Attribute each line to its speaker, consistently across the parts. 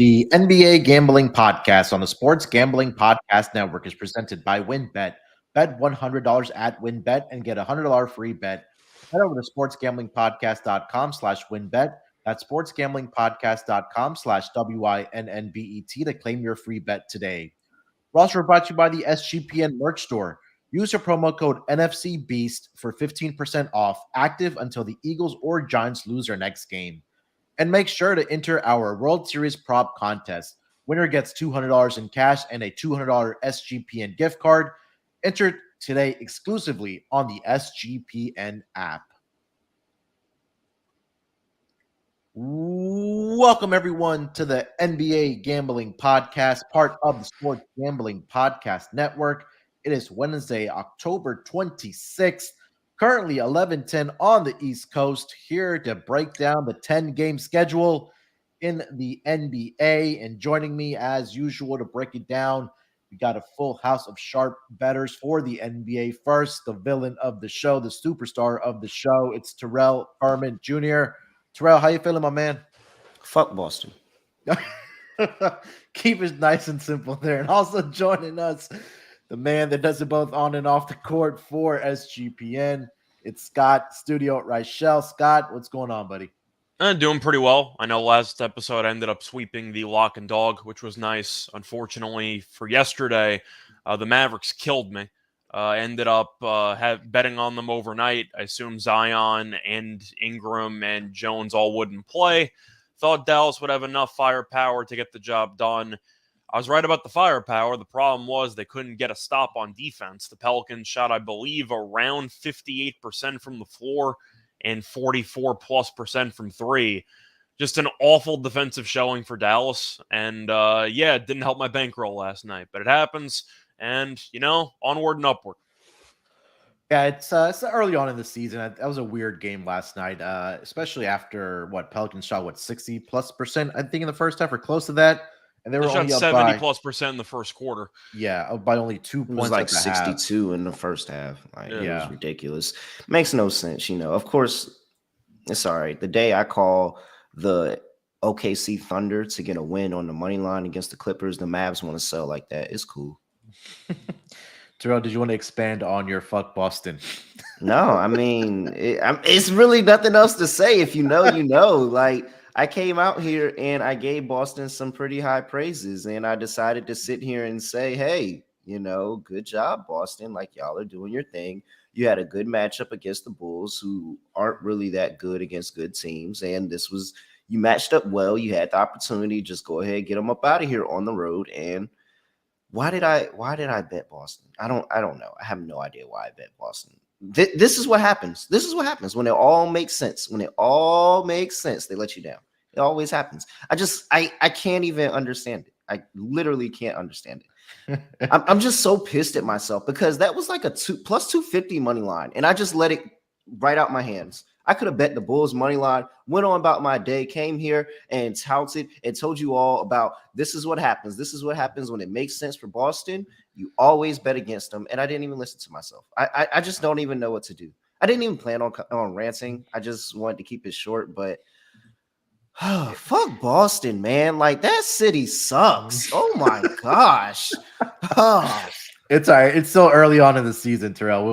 Speaker 1: The NBA Gambling Podcast on the Sports Gambling Podcast Network is presented by WynnBET. Bet $100 at WynnBET and get a $100 free bet. Head over to sportsgamblingpodcast.com/WynnBET. That's sportsgamblingpodcast.com/WYNNBET to claim your free bet today. We're also brought to you by the SGPN merch store. Use your promo code NFCBEAST for 15% off, active until the Eagles or Giants lose their next game. And make sure to enter our World Series prop contest. Winner gets $200 in cash and a $200 SGPN gift card. Enter today exclusively on the SGPN app. Welcome, everyone, to the NBA Gambling Podcast, part of the Sports Gambling Podcast Network. It is Wednesday, October 26th. Currently 11:10 on the East Coast, here to break down the 10-game schedule in the NBA. And joining me, as usual, to break it down, we got a full house of sharp bettors for the NBA. First, the villain of the show, the superstar of the show, it's Terrell Furman Jr. Terrell, how you feeling, my man?
Speaker 2: Fuck Boston.
Speaker 1: Keep it nice and simple there. And also joining us, the man that does it both on and off the court for SGPN. It's Scott, Studio Reichel. Scott, what's going on, buddy?
Speaker 3: I'm doing pretty well. I know last episode I ended up sweeping the lock and dog, which was nice. Unfortunately, for yesterday, the Mavericks killed me. I ended up betting on them overnight. I assumed Zion and Ingram and Jones all wouldn't play. Thought Dallas would have enough firepower to get the job done. I was right about the firepower. The problem was they couldn't get a stop on defense. The Pelicans shot, I believe, around 58% from the floor and 44+% from three. Just an awful defensive showing for Dallas. And it didn't help my bankroll last night, but it happens. And, onward and upward.
Speaker 1: Yeah, it's early on in the season. That was a weird game last night, especially after Pelicans shot 60+%, I think, in the first half or close to that. And they were only
Speaker 3: shot
Speaker 1: up
Speaker 3: 70+% in the first quarter.
Speaker 1: Yeah, by only 2 points.
Speaker 2: It was like 62
Speaker 1: half.
Speaker 2: In the first half. It
Speaker 1: Yeah.
Speaker 2: was ridiculous. Makes no sense, Of course, it's all right. The day I call the OKC Thunder to get a win on the money line against the Clippers, the Mavs want to sell like that. It's cool.
Speaker 1: Terrell, did you want to expand on your fuck Boston?
Speaker 2: No, I mean, it's really nothing else to say. If you know, you know. Like, I came out here and I gave Boston some pretty high praises, and I decided to sit here and say, hey, good job, Boston. Like, y'all are doing your thing. You had a good matchup against the Bulls, who aren't really that good against good teams. And you matched up well. You had the opportunity. Just go ahead, get them up out of here on the road. And why did I bet Boston? I don't know. I have no idea why I bet Boston. This is what happens. This is what happens when it all makes sense. When it all makes sense, they let you down. It always happens. I can't even understand it. I literally can't understand it. I'm just so pissed at myself because that was like a plus 250 money line, and I just let it right out my hands. I could have bet the Bulls money line, went on about my day, came here and touted and told you all about this is what happens. This is what happens when it makes sense for Boston. You always bet against them, and I didn't even listen to myself. I just don't even know what to do. I didn't even plan on ranting. I just wanted to keep it short, but fuck Boston, man. Like, that city sucks. Oh my gosh.
Speaker 1: It's all right. It's still early on in the season, Terrell.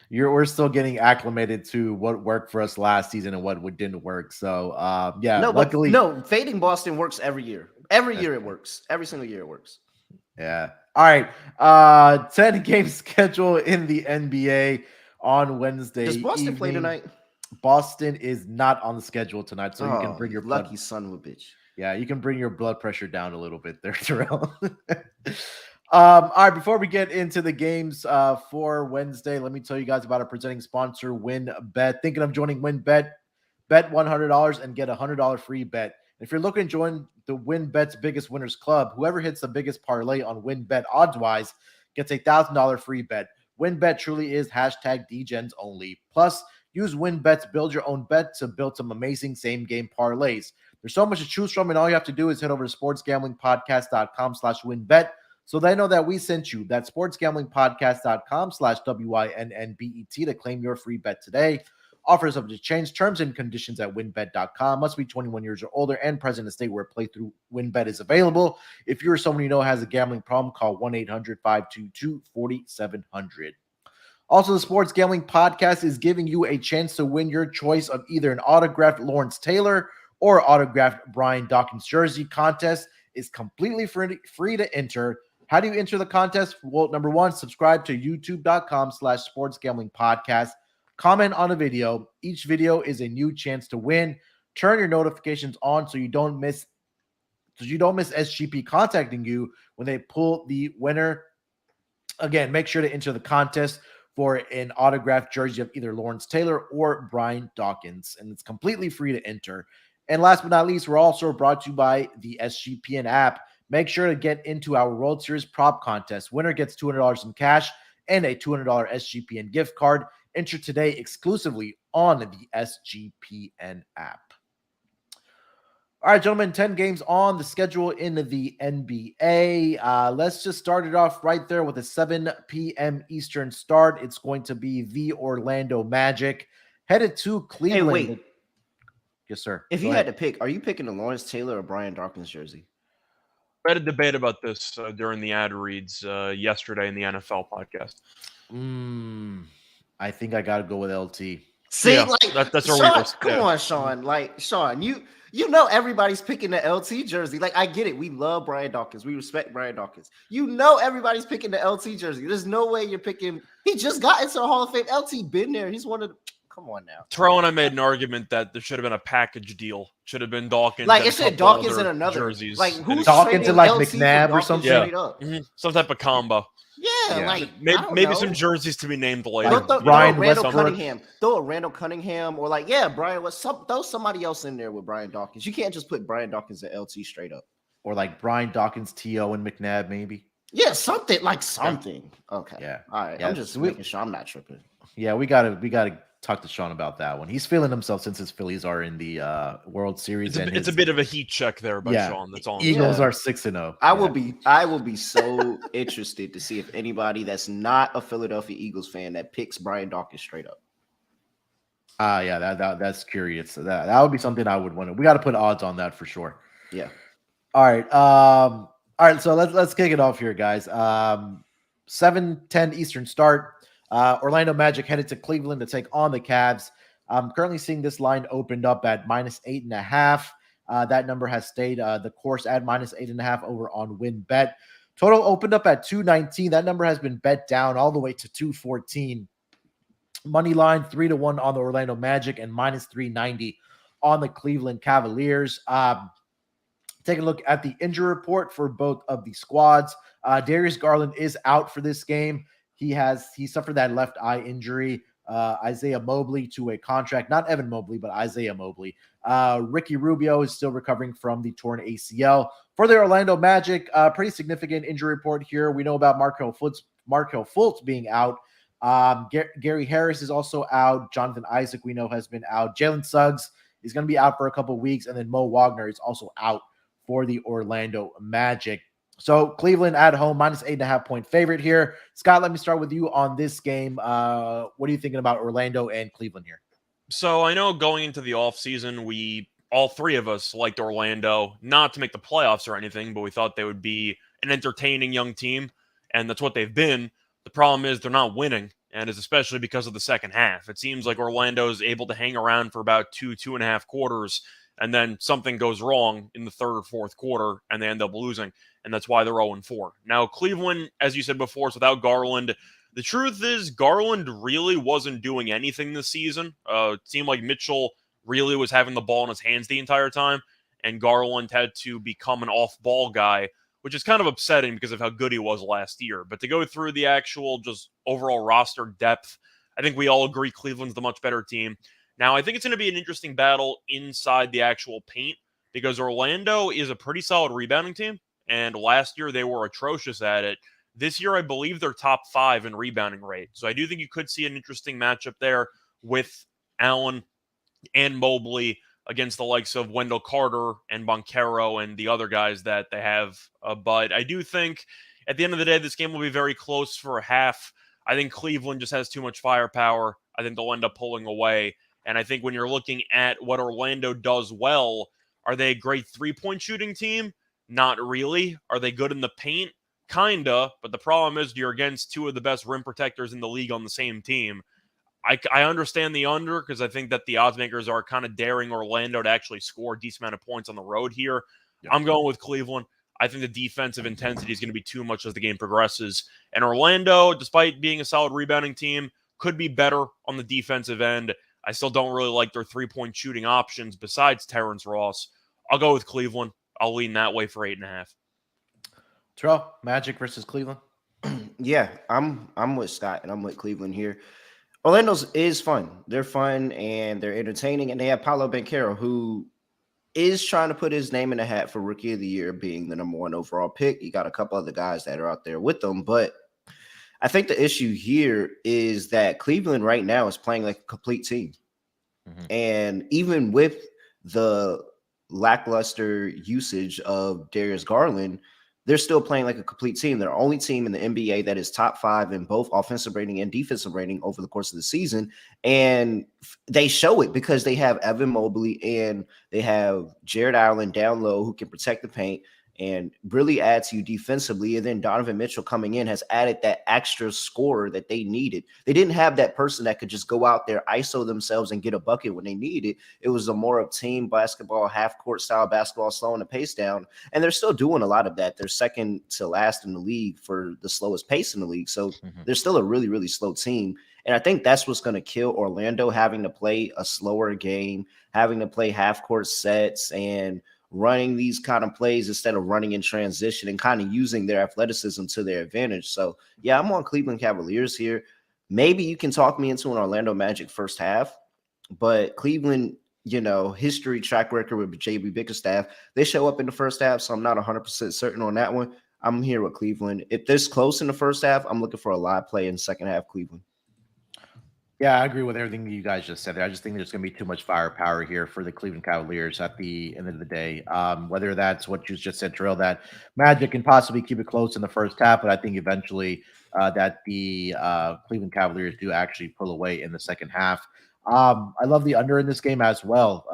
Speaker 1: We're still getting acclimated to what worked for us last season and what didn't work. So luckily,
Speaker 2: fading Boston works every year. Every year it works. Every single year it works.
Speaker 1: Yeah. All right. 10-game schedule in the NBA on Wednesday.
Speaker 2: Does Boston play tonight?
Speaker 1: Boston is not on the schedule tonight, so you can bring your
Speaker 2: lucky son of a bitch.
Speaker 1: Yeah, you can bring your blood pressure down a little bit there, Terrell. All right, before we get into the games for Wednesday, let me tell you guys about our presenting sponsor, WynnBET. Thinking of joining WynnBET? Bet $100 and get a $100 free bet. If you're looking to join the WynnBET's Biggest Winners Club, whoever hits the biggest parlay on WynnBET odds-wise gets a $1,000 free bet. WynnBET truly is #DGens only. Plus, use WynnBET's Build Your Own Bet to build some amazing same-game parlays. There's so much to choose from, and all you have to do is head over to sportsgamblingpodcast.com/WynnBET so they know that we sent you. That's sportsgamblingpodcast.com/WYNNBET to claim your free bet today. Offers subject to change. Terms and conditions at winbet.com. Must be 21 years or older and present in a state where playthrough WinBet is available. If you're someone you know has a gambling problem, call 1-800-522-4700. Also, the Sports Gambling Podcast is giving you a chance to win your choice of either an autographed Lawrence Taylor or autographed Brian Dawkins jersey. Contest is completely free to enter. How do you enter the contest? Well, number one, subscribe to youtube.com/sportsgamblingpodcast. Comment on a video. Each video is a new chance to win. Turn your notifications on so you don't miss SGP contacting you when they pull the winner. Again, make sure to enter the contest for an autographed jersey of either Lawrence Taylor or Brian Dawkins, and it's completely free to enter. And last but not least, we're also brought to you by the SGPN app. Make sure to get into our World Series prop contest. Winner gets $200 in cash and a $200 SGPN gift card. Enter today exclusively on the SGPN app. All right, gentlemen, 10 games on the schedule in the NBA. Let's just start it off right there with a 7 p.m. Eastern start. It's going to be the Orlando Magic headed to Cleveland.
Speaker 2: Hey, wait.
Speaker 1: Yes, sir.
Speaker 2: If you had to pick, are you picking the Lawrence Taylor or Brian Dawkins jersey?
Speaker 3: We had a debate about this during the ad reads yesterday in the NFL podcast.
Speaker 1: I think I got to go with LT.
Speaker 2: See,
Speaker 3: yeah,
Speaker 2: like
Speaker 3: that's
Speaker 2: Sean,
Speaker 3: our
Speaker 2: come on, Sean. Like Sean, you know everybody's picking the LT jersey. Like I get it. We love Brian Dawkins. We respect Brian Dawkins. You know everybody's picking the LT jersey. There's no way you're picking. He just got into the Hall of Fame. LT been there. He's one of the. Come on now.
Speaker 3: Terrell and I made an argument that there should have been a package deal. Should have been Dawkins.
Speaker 2: Like it said, Dawkins and another
Speaker 3: jerseys.
Speaker 2: Like who's
Speaker 1: Dawkins and like
Speaker 2: LT
Speaker 1: McNabb or something?
Speaker 3: Yeah. Some type of combo.
Speaker 2: Yeah, like
Speaker 3: maybe some jerseys to be named later.
Speaker 1: Like
Speaker 2: Brian Randall Cunningham. Throw a Randall Cunningham or like Brian. Throw somebody else in there with Brian Dawkins. You can't just put Brian Dawkins and LT straight up.
Speaker 1: Or like Brian Dawkins, T.O. and McNabb, maybe.
Speaker 2: Yeah, something like something. Okay.
Speaker 1: Yeah.
Speaker 2: All right.
Speaker 1: Yeah,
Speaker 2: I'm just making sure I'm not tripping.
Speaker 1: Yeah, we gotta talk to Sean about that one. He's feeling himself since his Phillies are in the World Series.
Speaker 3: It's a bit of a heat check there by Sean. That's all.
Speaker 1: Eagles are 6-0.
Speaker 2: I will be so interested to see if anybody that's not a Philadelphia Eagles fan that picks Brian Dawkins straight up.
Speaker 1: That's curious. That would be something I would want to. We got to put odds on that for sure.
Speaker 2: Yeah.
Speaker 1: All right. All right. So let's kick it off here, guys. 7:10 Eastern start. Orlando Magic headed to Cleveland to take on the Cavs. I'm currently seeing this line opened up at -8.5. That number has stayed the course at -8.5 over on WinBet. Total opened up at 219. That number has been bet down all the way to 214. Money line 3-1 on the Orlando Magic and -390 on the Cleveland Cavaliers. Take a look at the injury report for both of the squads. Darius Garland is out for this game. He suffered that left eye injury. Isaiah Mobley to a contract, not Evan Mobley, but Isaiah Mobley. Ricky Rubio is still recovering from the torn ACL. For the Orlando Magic, pretty significant injury report here. We know about Markelle Fultz being out. Gary Harris is also out. Jonathan Isaac, we know, has been out. Jalen Suggs is going to be out for a couple of weeks. And then Mo Wagner is also out for the Orlando Magic. So Cleveland at home, -8.5 point favorite here. Scott, let me start with you on this game. What are you thinking about Orlando and Cleveland here?
Speaker 3: So I know going into the offseason, all three of us liked Orlando, not to make the playoffs or anything, but we thought they would be an entertaining young team, and that's what they've been. The problem is they're not winning, and it's especially because of the second half. It seems like Orlando is able to hang around for about 2.5 quarters, and then something goes wrong in the third or fourth quarter, and they end up losing, and that's why they're 0-4. Now, Cleveland, as you said before, is without Garland. The truth is, Garland really wasn't doing anything this season. It seemed like Mitchell really was having the ball in his hands the entire time, and Garland had to become an off-ball guy, which is kind of upsetting because of how good he was last year. But to go through the actual just overall roster depth, I think we all agree Cleveland's the much better team. Now, I think it's going to be an interesting battle inside the actual paint because Orlando is a pretty solid rebounding team, and last year they were atrocious at it. This year, I believe they're top 5 in rebounding rate. So I do think you could see an interesting matchup there with Allen and Mobley against the likes of Wendell Carter and Banchero and the other guys that they have. But I do think at the end of the day, this game will be very close for a half. I think Cleveland just has too much firepower. I think they'll end up pulling away. And I think when you're looking at what Orlando does well, are they a great three-point shooting team? Not really. Are they good in the paint? Kinda. But the problem is you're against two of the best rim protectors in the league on the same team. I understand the under because I think that the odds makers are kind of daring Orlando to actually score a decent amount of points on the road here.
Speaker 1: Yeah.
Speaker 3: I'm going with Cleveland. I think the defensive intensity is going to be too much as the game progresses. And Orlando, despite being a solid rebounding team, could be better on the defensive end. I still don't really like their three-point shooting options besides Terrence Ross. I'll go with Cleveland. I'll lean that way for 8.5.
Speaker 1: Terrell, Magic versus Cleveland.
Speaker 2: Yeah, I'm with Scott and I'm with Cleveland here. Orlando's is fun. They're fun and they're entertaining, and they have Paolo Banchero, who is trying to put his name in the hat for Rookie of the Year, being the number 1 overall pick. You got a couple other guys that are out there with them, but I think the issue here is that Cleveland right now is playing like a complete team. And even with the lackluster usage of Darius Garland, they're still playing like a complete team. They're the only team in the NBA that is top 5 in both offensive rating and defensive rating over the course of the season. And they show it because they have Evan Mobley and they have Jared Allen down low who can protect the paint and really add to you defensively. And then Donovan Mitchell coming in has added that extra scorer that they needed. They didn't have that person that could just go out there, ISO themselves, and get a bucket when they needed it. It was a more of team basketball, half-court style basketball, slowing the pace down. And they're still doing a lot of that. They're second to last in the league for the slowest pace in the league. So they're still a really, really slow team. And I think that's what's going to kill Orlando, having to play a slower game, having to play half-court sets, and running these kind of plays instead of running in transition and kind of using their athleticism to their advantage. So, yeah, I'm on Cleveland Cavaliers here. Maybe you can talk me into an Orlando Magic first half, but Cleveland, you know, history, track record with JB Bickerstaff, they show up in the first half, so I'm not 100% certain on that one. I'm here with Cleveland. If this close in the first half, I'm looking for a live play in second half Cleveland.
Speaker 1: Yeah, I agree with everything you guys just said there. I just think there's going to be too much firepower here for the Cleveland Cavaliers at the end of the day. Whether that's what you just said, Terrell, that Magic can possibly keep it close in the first half, but I think eventually that the Cleveland Cavaliers do actually pull away in the second half. I love the under in this game as well.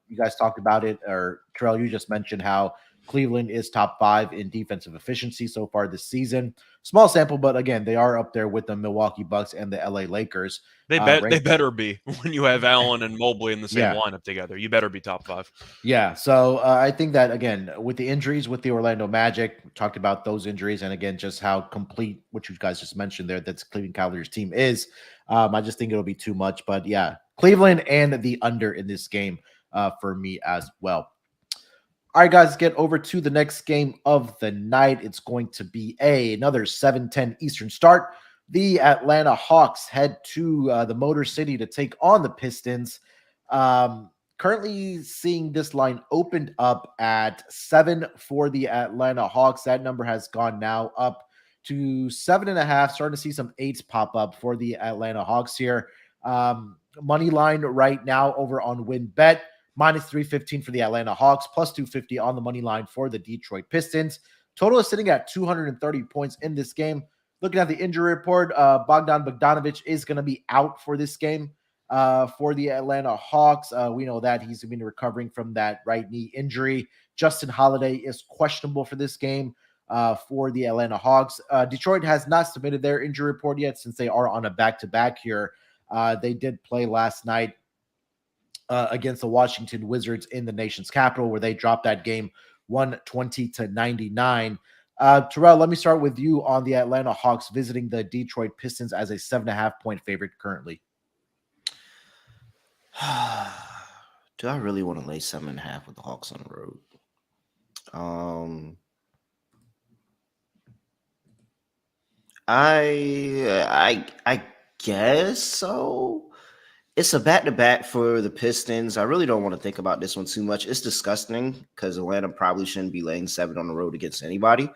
Speaker 1: You guys talked about it, or Terrell, you just mentioned how Cleveland is top 5 in defensive efficiency so far this season. Small sample, but again, they are up there with the Milwaukee Bucks and the LA Lakers.
Speaker 3: They better be when you have Allen and Mobley in the same lineup together. You better be top 5.
Speaker 1: Yeah, so I think that, again, with the injuries with the Orlando Magic, we talked about those injuries, and again, just how complete, what you guys just mentioned there, that Cleveland Cavaliers team is. I just think it'll be too much, but yeah, Cleveland and the under in this game for me as well. All right, guys, get over to the next game of the night. It's going to be another 7:10 Eastern start. The Atlanta Hawks head to the Motor City to take on the Pistons. Currently seeing this line opened up at 7 for the Atlanta Hawks. That number has gone now up to 7.5. Starting to see some 8s pop up for the Atlanta Hawks here. Money line right now over on WinBet. Minus 315 for the Atlanta Hawks, plus 250 on the money line for the Detroit Pistons. Total is sitting at 230 points in this game. Looking at the injury report, Bogdan Bogdanovic is going to be out for this game for the Atlanta Hawks. We know that he's been recovering from that right knee injury. Justin Holiday is questionable for this game for the Atlanta Hawks. Detroit has not submitted their injury report yet since they are on a back-to-back here. They did play last night against the Washington Wizards in the nation's capital, where they dropped that game 120-99. Terrell, let me start with you on the Atlanta Hawks visiting the Detroit Pistons as a 7.5-point favorite currently.
Speaker 2: Do I really want to lay 7.5 with the Hawks on the road? I guess so. It's a back-to-back for the Pistons. I really don't want to think about this one too much. It's disgusting because Atlanta probably shouldn't be laying 7 on the road against anybody.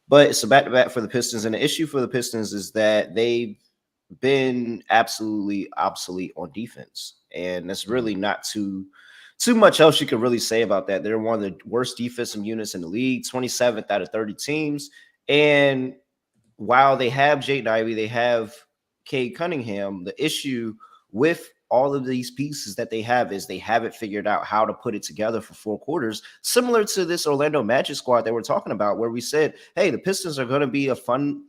Speaker 2: But it's a back-to-back for the Pistons. And the issue for the Pistons is that they've been absolutely obsolete on defense. And that's really not too much else you could really say about that. They're one of the worst defensive units in the league, 27th out of 30 teams. And while they have Jaden Ivey, they have Cade Cunningham, the issue with all of these pieces that they have is they haven't figured out how to put it together for 4 quarters, similar to this Orlando Magic squad that we're talking about, where we said, hey, the Pistons are going to be a fun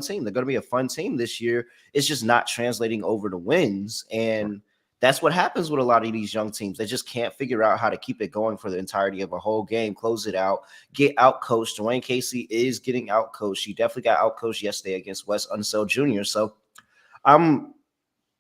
Speaker 2: team. They're going to be a fun team this year. It's just not translating over to wins. And that's what happens with a lot of these young teams. They just can't figure out how to keep it going for the entirety of a whole game, close it out, get out coached. Dwayne Casey is getting out coached. He definitely got out coached yesterday against Wes Unseld Jr. So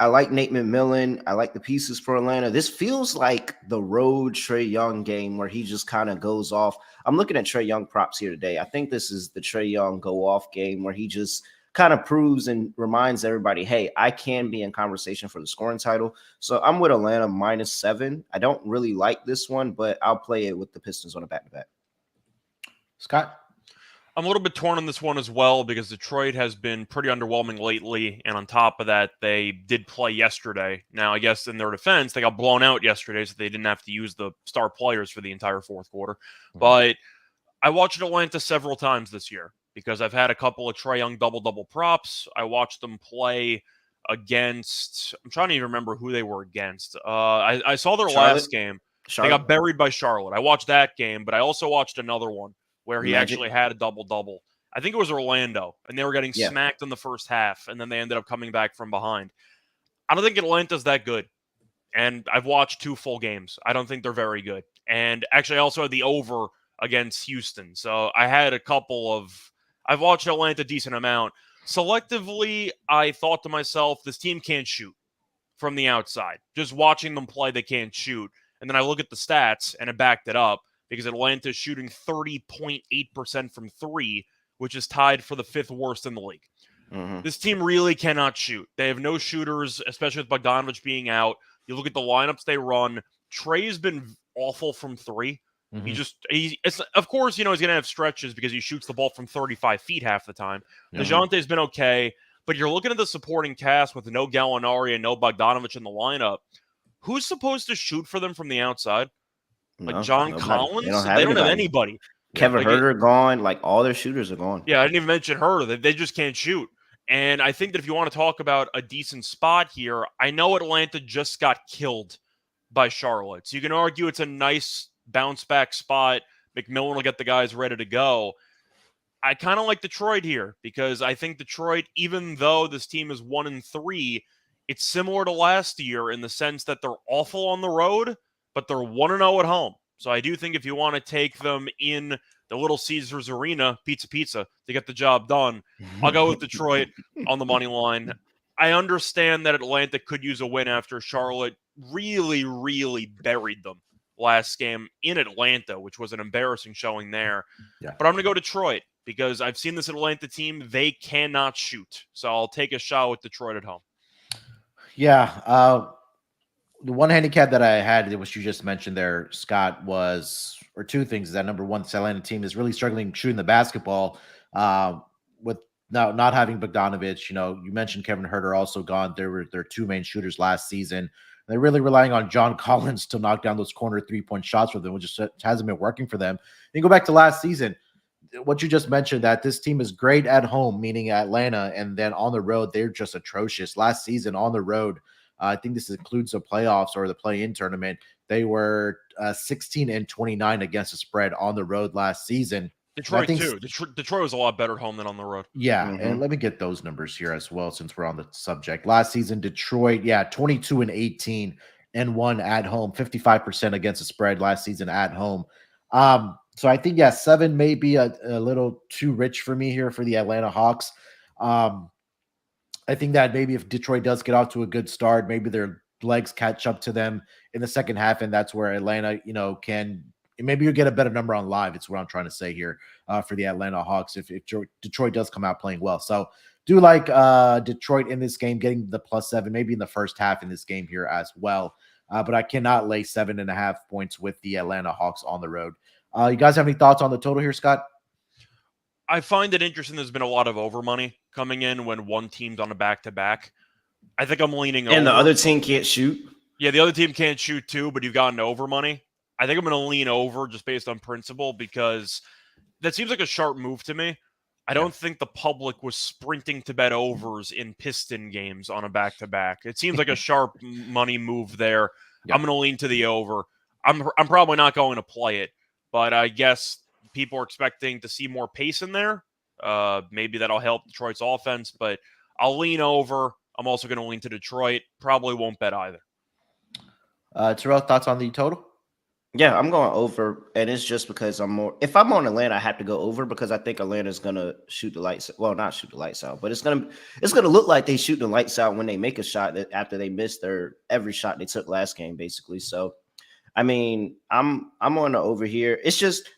Speaker 2: I like Nate McMillan. I like the pieces for Atlanta. This feels like the road Trae Young game where he just kind of goes off. I'm looking at Trae Young props here today. I think this is the Trae Young go off game where he just kind of proves and reminds everybody, hey, I can be in conversation for the scoring title. So I'm with Atlanta -7. I don't really like this one, but I'll play it with the Pistons on a back-to-back.
Speaker 1: Scott?
Speaker 3: I'm a little bit torn on this one as well because Detroit has been pretty underwhelming lately. And on top of that, they did play yesterday. Now, I guess in their defense, they got blown out yesterday, so they didn't have to use the star players for the entire fourth quarter. Mm-hmm. But I watched Atlanta several times this year because I've had a couple of Trae Young double-double props. I watched them play against – I'm trying to even remember who they were against. I saw their last game. They got buried by Charlotte. I watched that game, but I also watched another one where he actually had a double-double. I think it was Orlando, and they were getting smacked in the first half, and then they ended up coming back from behind. I don't think Atlanta's that good, and I've watched 2 full games. I don't think they're very good. And actually, I also had the over against Houston. So I had a couple of – I've watched Atlanta a decent amount. Selectively, I thought to myself, this team can't shoot from the outside. Just watching them play, they can't shoot. And then I look at the stats, and it backed it up because Atlanta is shooting 30.8% from 3, which is tied for the 5th worst in the league. Mm-hmm. This team really cannot shoot. They have no shooters, especially with Bogdanovich being out. You look at the lineups they run. Trae's been awful from 3. Mm-hmm. Of course, he's going to have stretches because he shoots the ball from 35 feet half the time. Mm-hmm. DeJounte's been okay, but you're looking at the supporting cast with no Gallinari and no Bogdanovich in the lineup. Who's supposed to shoot for them from the outside? Like John Collins? They don't have anybody.
Speaker 2: Kevin Huerter gone. Like all their shooters are gone.
Speaker 3: Yeah, I didn't even mention Huerter. They just can't shoot. And I think that if you want to talk about a decent spot here, I know Atlanta just got killed by Charlotte. So you can argue it's a nice bounce back spot. McMillan will get the guys ready to go. I kind of like Detroit here because I think Detroit, even though this team is 1-3, it's similar to last year in the sense that they're awful on the road, but they're 1-0 at home. So I do think if you want to take them in the Little Caesars Arena, pizza, to get the job done, I'll go with Detroit on the money line. I understand that Atlanta could use a win after Charlotte really, really buried them last game in Atlanta, which was an embarrassing showing there. Yeah. But I'm going to go Detroit because I've seen this Atlanta team. They cannot shoot. So I'll take a shot with Detroit at home.
Speaker 1: Yeah. The one handicap that I had, which you just mentioned there, Scott, was, or 2 things, is that number one, this Atlanta team is really struggling shooting the basketball with now not having Bogdanovich. You mentioned Kevin Huerter also gone. They were their 2 main shooters last season. They're really relying on John Collins to knock down those corner 3-point shots for them, which just hasn't been working for them. You go back to last season, what you just mentioned, that this team is great at home, meaning Atlanta, and then on the road, they're just atrocious. Last season on the road, I think this includes the playoffs or the play-in tournament, they were 16-29 against the spread on the road last season.
Speaker 3: Detroit too. Detroit was a lot better at home than on the road.
Speaker 1: Yeah, and let me get those numbers here as well since we're on the subject. Last season, Detroit, 22-18 and 1 at home, 55% against the spread last season at home. So I think 7 may be a little too rich for me here for the Atlanta Hawks. I think that maybe if Detroit does get off to a good start, maybe their legs catch up to them in the second half, and that's where Atlanta, can maybe you get a better number on live. It's what I'm trying to say here for the Atlanta Hawks if Detroit does come out playing well. So do like Detroit in this game, getting the +7, maybe in the first half in this game here as well. But I cannot lay 7.5 points with the Atlanta Hawks on the road. You guys have any thoughts on the total here, Scott?
Speaker 3: I find it interesting. There's been a lot of over money coming in when one team's on a back-to-back. I think I'm leaning over.
Speaker 2: And the other team can't shoot?
Speaker 3: Yeah, the other team can't shoot too, but you've gotten over money. I think I'm going to lean over just based on principle because that seems like a sharp move to me. I don't think the public was sprinting to bet overs in Piston games on a back-to-back. It seems like a sharp money move there.
Speaker 1: Yeah.
Speaker 3: I'm going to lean to the over. I'm probably not going to play it, but I guess people are expecting to see more pace in there. Maybe that'll help Detroit's offense, but I'll lean over. I'm also going to lean to Detroit. Probably won't bet either.
Speaker 1: Terrell, thoughts on the total?
Speaker 2: Yeah, I'm going over, and it's just because if I'm on Atlanta, I have to go over because I think Atlanta's gonna shoot the lights. Well, not shoot the lights out, but it's gonna look like they shoot the lights out when they make a shot after they missed every shot they took last game, basically. So, I mean, I'm on the over here. It's just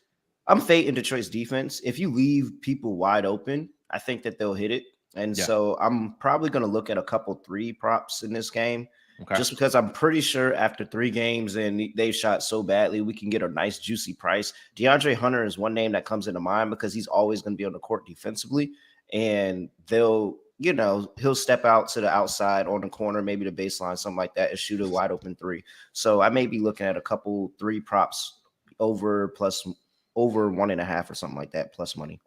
Speaker 2: I'm fading Detroit's defense. If you leave people wide open, I think that they'll hit it, and so I'm probably gonna look at a couple 3 props in this game. Okay. Just because I'm pretty sure after 3 games and they've shot so badly, we can get a nice juicy price. DeAndre Hunter is one name that comes into mind because he's always going to be on the court defensively, and he'll step out to the outside on the corner, maybe the baseline, something like that, and shoot a wide open 3. So I may be looking at a couple 3 props over 1.5 or something like that plus money.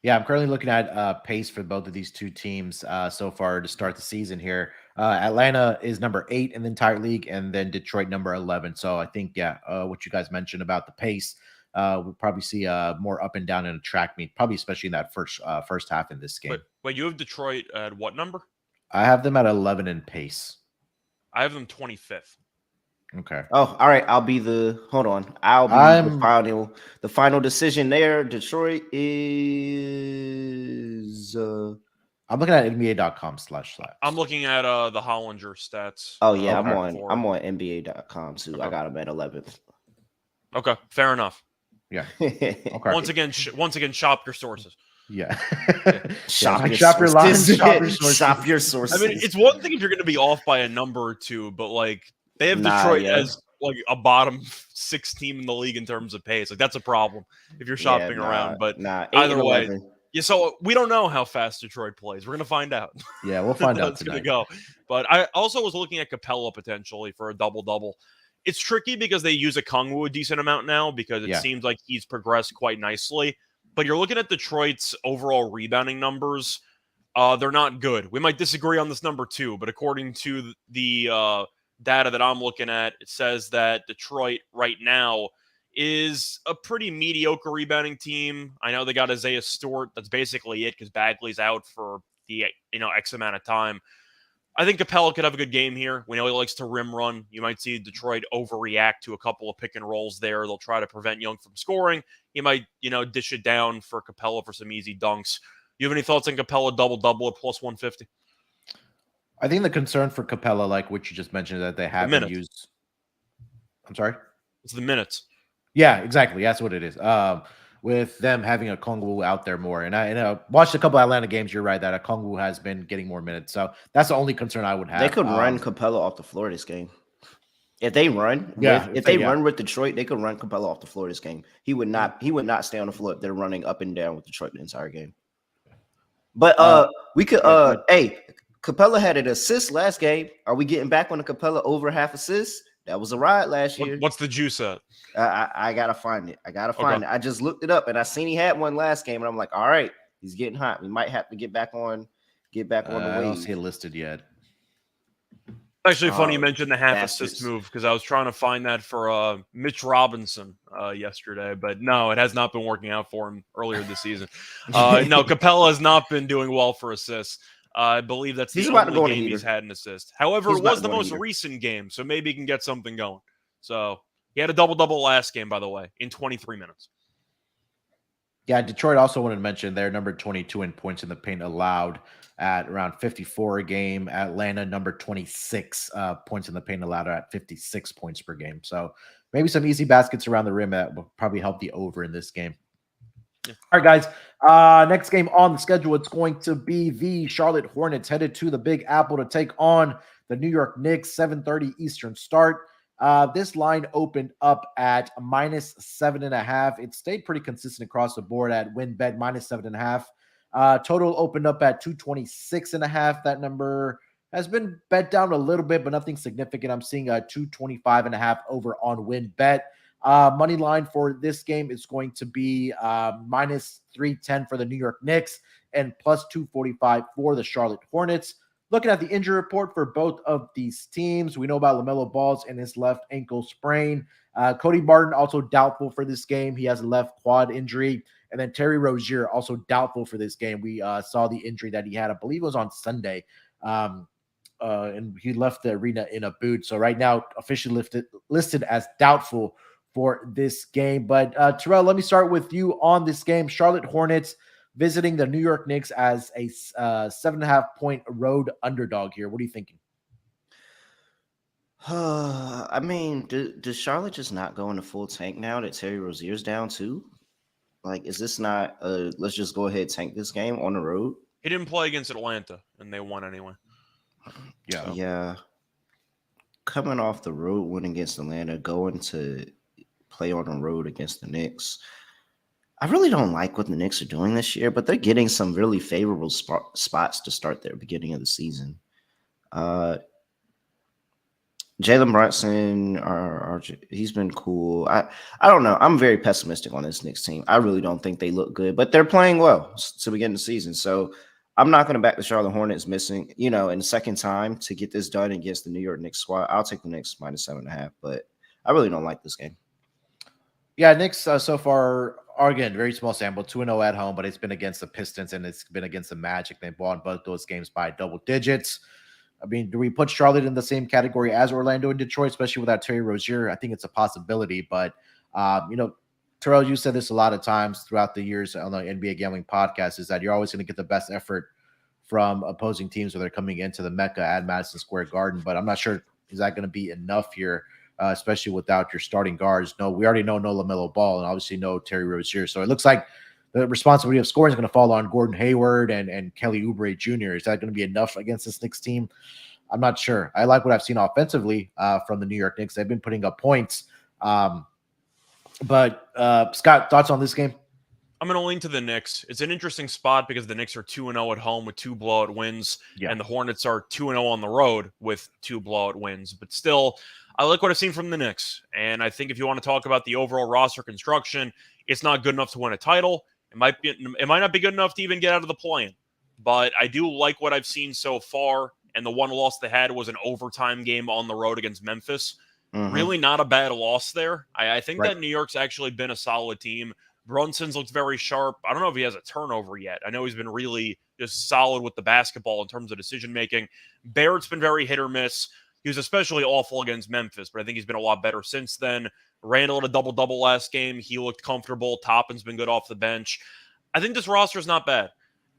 Speaker 1: Yeah, I'm currently looking at pace for both of these two teams so far to start the season here. Atlanta is number 8 in the entire league, and then Detroit number 11. So I think, what you guys mentioned about the pace, we'll probably see more up and down in a track meet, probably especially in that first half in this game.
Speaker 3: Wait, you have Detroit at what number?
Speaker 1: I have them at 11 in pace.
Speaker 3: I have them 25th.
Speaker 1: Okay.
Speaker 2: Oh, all right. I'll be the final decision there. Detroit is.
Speaker 1: I'm looking at NBA.com/slaps.
Speaker 3: I'm looking at the Hollinger stats.
Speaker 2: Oh yeah, I'm on NBA.com too. Okay. I got him at 11th.
Speaker 3: Okay, fair enough.
Speaker 1: Yeah. Okay.
Speaker 3: Once again, shop your sources.
Speaker 1: Yeah.
Speaker 2: Shop
Speaker 1: your lines.
Speaker 2: Shop your sources.
Speaker 3: I mean, it's one thing if you're going to be off by a number or two, but like they have Detroit as like a bottom 6 team in the league in terms of pace. Like that's a problem if you're shopping around. But either way. Yeah, so we don't know how fast Detroit plays. We're going to find out.
Speaker 1: Yeah, we'll find out tonight.
Speaker 3: It's going to go. But I also was looking at Capella potentially for a double-double. It's tricky because they use Okongwu a decent amount now because it seems like he's progressed quite nicely. But you're looking at Detroit's overall rebounding numbers. They're not good. We might disagree on this number too, but according to the data that I'm looking at, it says that Detroit right now is a pretty mediocre rebounding team. I know they got Isaiah Stewart. That's basically it because Bagley's out for the X amount of time. I think Capella could have a good game here. We know he likes to rim run. You might see Detroit overreact to a couple of pick and rolls there. They'll try to prevent Young from scoring. He might, dish it down for Capella for some easy dunks. You have any thoughts on Capella double-double at plus 150?
Speaker 1: I think the concern for Capella, like what you just mentioned, is that they haven't used. I'm sorry?
Speaker 3: It's the minutes.
Speaker 1: Yeah, exactly. That's what it is. With them having Okongwu out there more. And I watched a couple of Atlanta games. You're right that Okongwu has been getting more minutes. So that's the only concern I would have.
Speaker 2: They could run Capella off the floor this game. If they run, run with Detroit, they could run Capella off the floor this game. He would not stay on the floor if they're running up and down with Detroit the entire game. But we could Capella had an assist last game. Are we getting back on the Capella over half assists? That was a ride last year.
Speaker 3: What's the juice at?
Speaker 2: I gotta find it. it. I just looked it up and I seen he had one last game, and I'm like, all right, he's getting hot. We might have to get back on the wave.
Speaker 1: I don't see it listed yet.
Speaker 3: Actually, funny you mentioned the half assist move because I was trying to find that for Mitch Robinson yesterday, but no, it has not been working out for him earlier this season. No, Capella has not been doing well for assists. I believe that's the only game he's had an assist. However, it was the most recent game, so maybe he can get something going. So he had a double-double last game, by the way, in 23 minutes.
Speaker 1: Yeah, Detroit also wanted to mention they're number 22 in points in the paint allowed at around 54 a game. Atlanta, number 26 points in the paint allowed at 56 points per game. So maybe some easy baskets around the rim that will probably help the over in this game. Yeah. All right, guys. Next game on the schedule, it's going to be the Charlotte Hornets headed to the Big Apple to take on the New York Knicks, 7:30 Eastern start. This line opened up at -7.5. It stayed pretty consistent across the board at WinBet -7.5. Total opened up at 226.5. That number has been bet down a little bit, but nothing significant. I'm seeing a 225.5 over on WinBet. Money line for this game is going to be minus 310 for the New York Knicks and plus 245 for the Charlotte Hornets. Looking at the injury report for both of these teams, we know about LaMelo Ball and his left ankle sprain. Cody Martin also doubtful for this game. He has a left quad injury. And then Terry Rozier also doubtful for this game. We saw the injury that he had, I believe it was on Sunday. And he left the arena in a boot. So right now, officially listed as doubtful for this game. But Terrell, let me start with you on this game. Charlotte Hornets visiting the New York Knicks as a 7.5-point road underdog here. What are you thinking?
Speaker 2: I mean, does Charlotte just not go into full tank now that Terry Rozier's down too? Like, is this not let's just go ahead tank this game on the road?
Speaker 3: He didn't play against Atlanta, and they won anyway.
Speaker 2: Yeah. Coming off the road win against Atlanta, going to play on the road against the Knicks. I really don't like what the Knicks are doing this year, but they're getting some really favorable spots to start their beginning of the season. Jalen Brunson, he's been cool. I don't know. I'm very pessimistic on this Knicks team. I really don't think they look good, but they're playing well to begin the season. So I'm not going to back the Charlotte Hornets missing, in the second time to get this done against the New York Knicks squad. I'll take the Knicks minus 7.5, but I really don't like this game.
Speaker 1: Yeah, Knicks so far are, again, very small sample, 2-0 at home, but it's been against the Pistons and it's been against the Magic. They've won both those games by double digits. I mean, do we put Charlotte in the same category as Orlando and Detroit, especially without Terry Rozier? I think it's a possibility, but, Terrell, you said this a lot of times throughout the years on the NBA Gambling Podcast, is that you're always going to get the best effort from opposing teams when they're coming into the Mecca at Madison Square Garden, but I'm not sure is that going to be enough here, especially without your starting guards. No, we already know no LaMelo Ball and obviously no Terry Rozier, so it looks like the responsibility of scoring is going to fall on Gordon Hayward and Kelly Oubre Jr. Is that going to be enough against this Knicks team? I'm not sure. I like what I've seen offensively from the New York Knicks. They've been putting up points. But Scott, thoughts on this game?
Speaker 3: I'm going to lean to the Knicks. It's an interesting spot because the Knicks are 2-0 at home with 2 blowout wins, and the Hornets are 2-0 on the road with 2 blowout wins. But still, I like what I've seen from the Knicks. And I think if you want to talk about the overall roster construction, it's not good enough to win a title. It might not be good enough to even get out of the play-in. But I do like what I've seen so far. And the one loss they had was an overtime game on the road against Memphis. Mm-hmm. Really not a bad loss there. I think that New York's actually been a solid team. Brunson's looks very sharp. I don't know if he has a turnover yet. I know he's been really just solid with the basketball in terms of decision-making. Barrett's been very hit or miss. He was especially awful against Memphis, but I think he's been a lot better since then. Randall had a double-double last game. He looked comfortable. Toppin's been good off the bench. I think this roster is not bad.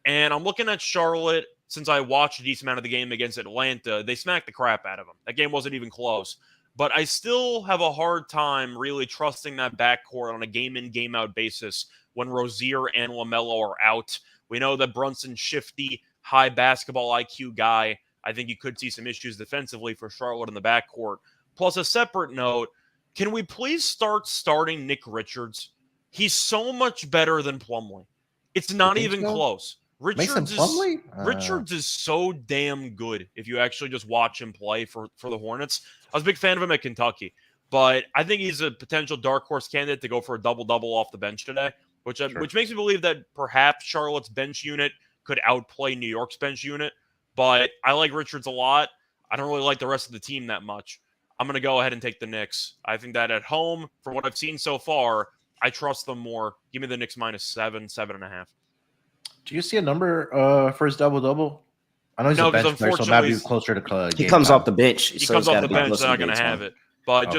Speaker 3: And I'm looking at Charlotte. Since I watched a decent amount of the game against Atlanta, they smacked the crap out of them. That game wasn't even close. But I still have a hard time really trusting that backcourt on a game-in, game-out basis when Rozier and LaMelo are out. We know that Brunson's shifty, high basketball IQ guy. I think you could see some issues defensively for Charlotte in the backcourt. Plus, a separate note, can we please start starting Nick Richards? He's so much better than Plumlee. It's not even close. Richards is so damn good if you actually just watch him play for the Hornets. I was a big fan of him at Kentucky, but I think he's a potential dark horse candidate to go for a double-double off the bench today, which makes me believe that perhaps Charlotte's bench unit could outplay New York's bench unit, but I like Richards a lot. I don't really like the rest of the team that much. I'm going to go ahead and take the Knicks. I think that at home, from what I've seen so far, I trust them more. Give me the Knicks minus 7.5.
Speaker 1: Do you see a number for his double-double? I know he's a bench player, so maybe closer to
Speaker 2: he comes off the bench.
Speaker 3: He comes off the bench, they're not going to have it. But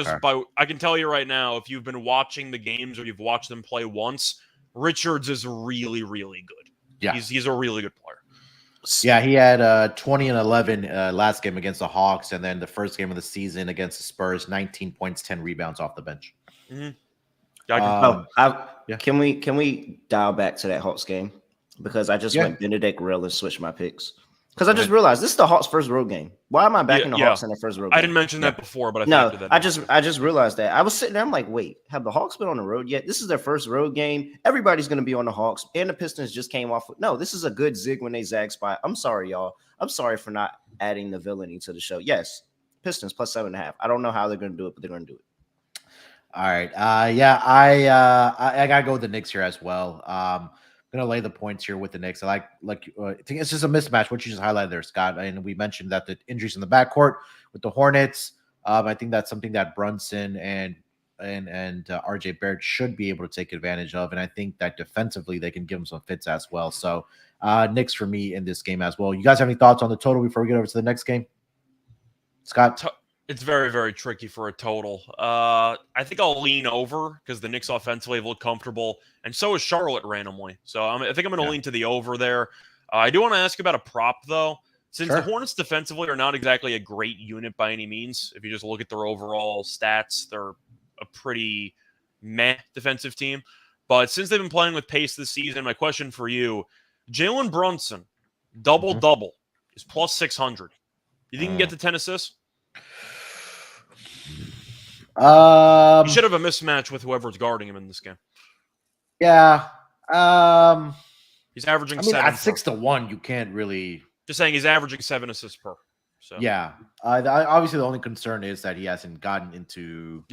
Speaker 3: I can tell you right now, if you've been watching the games or you've watched them play once, Richards is really, really good. Yeah. He's a really good player.
Speaker 1: Yeah, he had 20 and 11 last game against the Hawks, and then the first game of the season against the Spurs, 19 points, 10 rebounds off the bench.
Speaker 2: Mm-hmm. Can we dial back to that Hawks game? Because I just went Benedict Real and switched my picks. Because I just realized this is the Hawks' first road game. Why am I backing the Hawks in their first road game?
Speaker 3: I didn't mention that before, but
Speaker 2: I just realized that. I was sitting there, I'm like, wait, have the Hawks been on the road yet? This is their first road game. Everybody's going to be on the Hawks. And the Pistons just came off. No, this is a good zig when they zag spot. I'm sorry, y'all. I'm sorry for not adding the villainy to the show. Yes, Pistons plus 7.5. I don't know how they're going to do it, but they're going to do it.
Speaker 1: All right. I gotta go with the Knicks here as well. Gonna lay the points here with the Knicks. I think it's just a mismatch. What you just highlighted there, Scott. And we mentioned that the injuries in the backcourt with the Hornets. I think that's something that Brunson and RJ Barrett should be able to take advantage of. And I think that defensively they can give them some fits as well. So Knicks for me in this game as well. You guys have any thoughts on the total before we get over to the next game? Scott?
Speaker 3: It's very, very tricky for a total. I think I'll lean over because the Knicks offensively have looked comfortable, and so is Charlotte randomly. So I think I'm going to lean to the over there. I do want to ask about a prop, though. Since the Hornets defensively are not exactly a great unit by any means, if you just look at their overall stats, they're a pretty meh defensive team. But since they've been playing with pace this season, my question for you, Jalen Brunson, double-double, is plus 600. You think you can get to 10 assists? You should have a mismatch with whoever's guarding him in this game.
Speaker 1: Yeah.
Speaker 3: He's averaging 7
Speaker 1: at 6-1, you can't really.
Speaker 3: Just saying he's averaging 7 assists per. So
Speaker 1: yeah. Obviously, the only concern is that he hasn't gotten into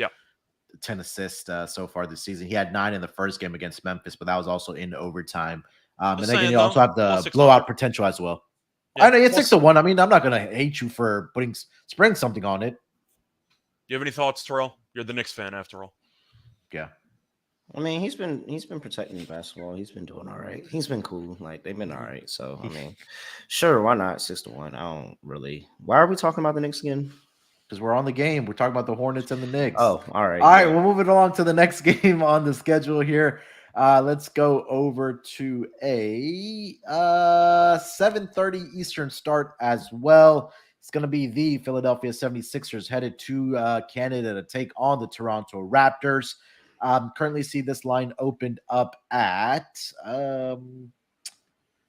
Speaker 1: 10 assists so far this season. He had 9 in the first game against Memphis, but that was also in overtime. And then you also have the blowout potential as well. Yeah, I know it's 6-1. I mean, I'm not gonna hate you for spraying something on it.
Speaker 3: Do you have any thoughts, Terrell? You're the Knicks fan after all.
Speaker 1: Yeah.
Speaker 2: I mean, he's been protecting the basketball. He's been doing all right. He's been cool. Like they've been all right. So I mean, sure, why not 6-1? I don't really. Why are we talking about the Knicks again?
Speaker 1: Because we're on the game. We're talking about the Hornets and the Knicks.
Speaker 2: Oh, all right.
Speaker 1: All right, we're moving along to the next game on the schedule here. Let's go over to a 7:30 Eastern start as well. It's going to be the Philadelphia 76ers headed to Canada to take on the Toronto Raptors. Currently see this line opened up at as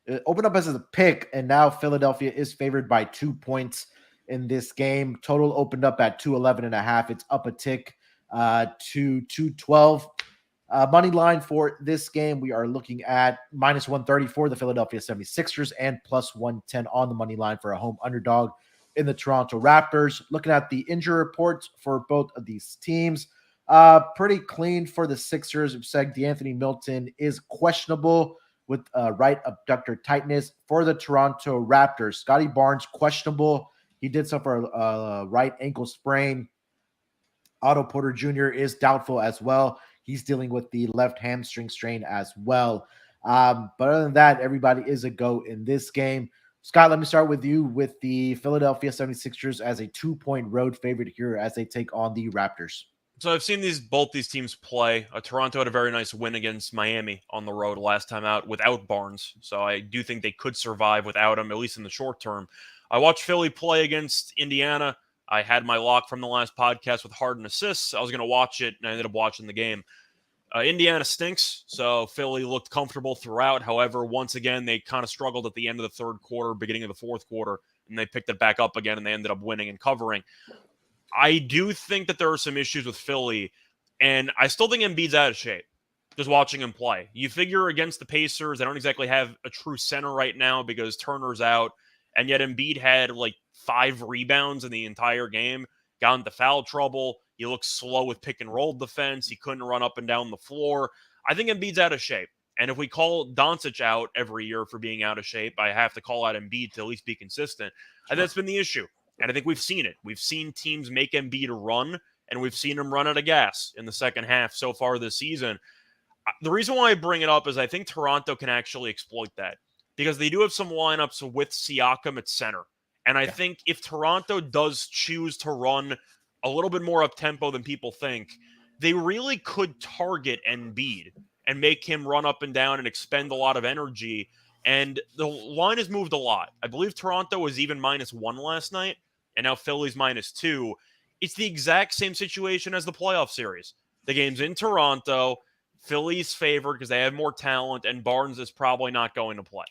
Speaker 1: a pick, and now Philadelphia is favored by 2 points in this game. Total opened up at 211.5. It's up a tick to 212. Money line for this game, we are looking at minus 130 for the Philadelphia 76ers and plus 110 on the money line for a home underdog in the Toronto Raptors. Looking at the injury reports for both of these teams, pretty clean for the Sixers. We've said DeAnthony Milton is questionable with right abductor tightness. For the Toronto Raptors, Scotty Barnes questionable. He did suffer a right ankle sprain. Otto Porter Jr. is doubtful as well. He's dealing with the left hamstring strain as well. But other than that, everybody is a go in this game. Scott, let me start with you with the Philadelphia 76ers as a 2-point road favorite here as they take on the Raptors.
Speaker 3: So I've seen both these teams play. Toronto had a very nice win against Miami on the road last time out without Barnes. So I do think they could survive without him, at least in the short term. I watched Philly play against Indiana. I had my lock from the last podcast with Harden assists. I was going to watch it, and I ended up watching the game. Indiana stinks, so Philly looked comfortable throughout. However, once again, they kind of struggled at the end of the third quarter, beginning of the fourth quarter, and they picked it back up again, and they ended up winning and covering. I do think that there are some issues with Philly, and I still think Embiid's out of shape, just watching him play. You figure against the Pacers, they don't exactly have a true center right now because Turner's out, and yet Embiid had like 5 rebounds in the entire game, got into foul trouble. He looks slow with pick and roll defense. He couldn't run up and down the floor. I think Embiid's out of shape. And if we call Doncic out every year for being out of shape, I have to call out Embiid to at least be consistent. And that's been the issue. And I think we've seen it. We've seen teams make Embiid run, and we've seen him run out of gas in the second half so far this season. The reason why I bring it up is I think Toronto can actually exploit that because they do have some lineups with Siakam at center. And I think if Toronto does choose to run a little bit more up-tempo than people think, they really could target Embiid and make him run up and down and expend a lot of energy. And the line has moved a lot. I believe Toronto was even -1 last night, and now Philly's -2. It's the exact same situation as the playoff series. The game's in Toronto. Philly's favored because they have more talent, and Barnes is probably not going to play.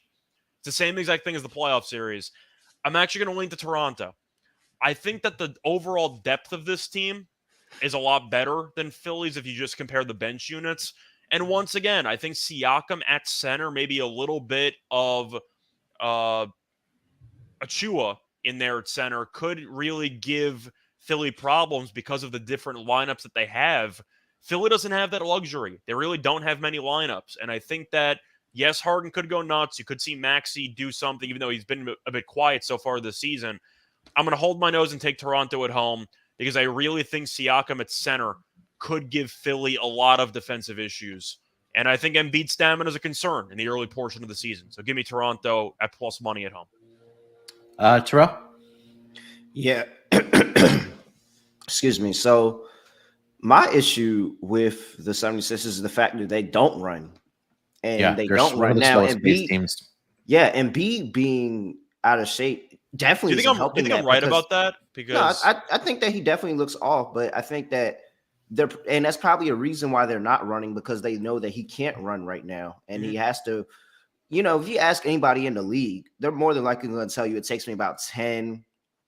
Speaker 3: It's the same exact thing as the playoff series. I'm actually going to lean to Toronto. I think that the overall depth of this team is a lot better than Philly's if you just compare the bench units. And once again, I think Siakam at center, maybe a little bit of Achua in there at center could really give Philly problems because of the different lineups that they have. Philly doesn't have that luxury. They really don't have many lineups. And I think that, yes, Harden could go nuts. You could see Maxey do something, even though he's been a bit quiet so far this season. I'm going to hold my nose and take Toronto at home because I really think Siakam at center could give Philly a lot of defensive issues. And I think Embiid's stamina is a concern in the early portion of the season. So give me Toronto at plus money at home.
Speaker 1: Terrell?
Speaker 2: Yeah. Excuse me. So my issue with the 76ers is the fact that they don't run. And they don't run now. And
Speaker 1: teams.
Speaker 2: Yeah, and B being out of shape definitely isn't helping.
Speaker 3: Do you think I'm right about that? Because
Speaker 2: no, I think that he definitely looks off, but I think that and that's probably a reason why they're not running, because they know that he can't run right now. And he has to, if you ask anybody in the league, they're more than likely going to tell you it takes me about 10,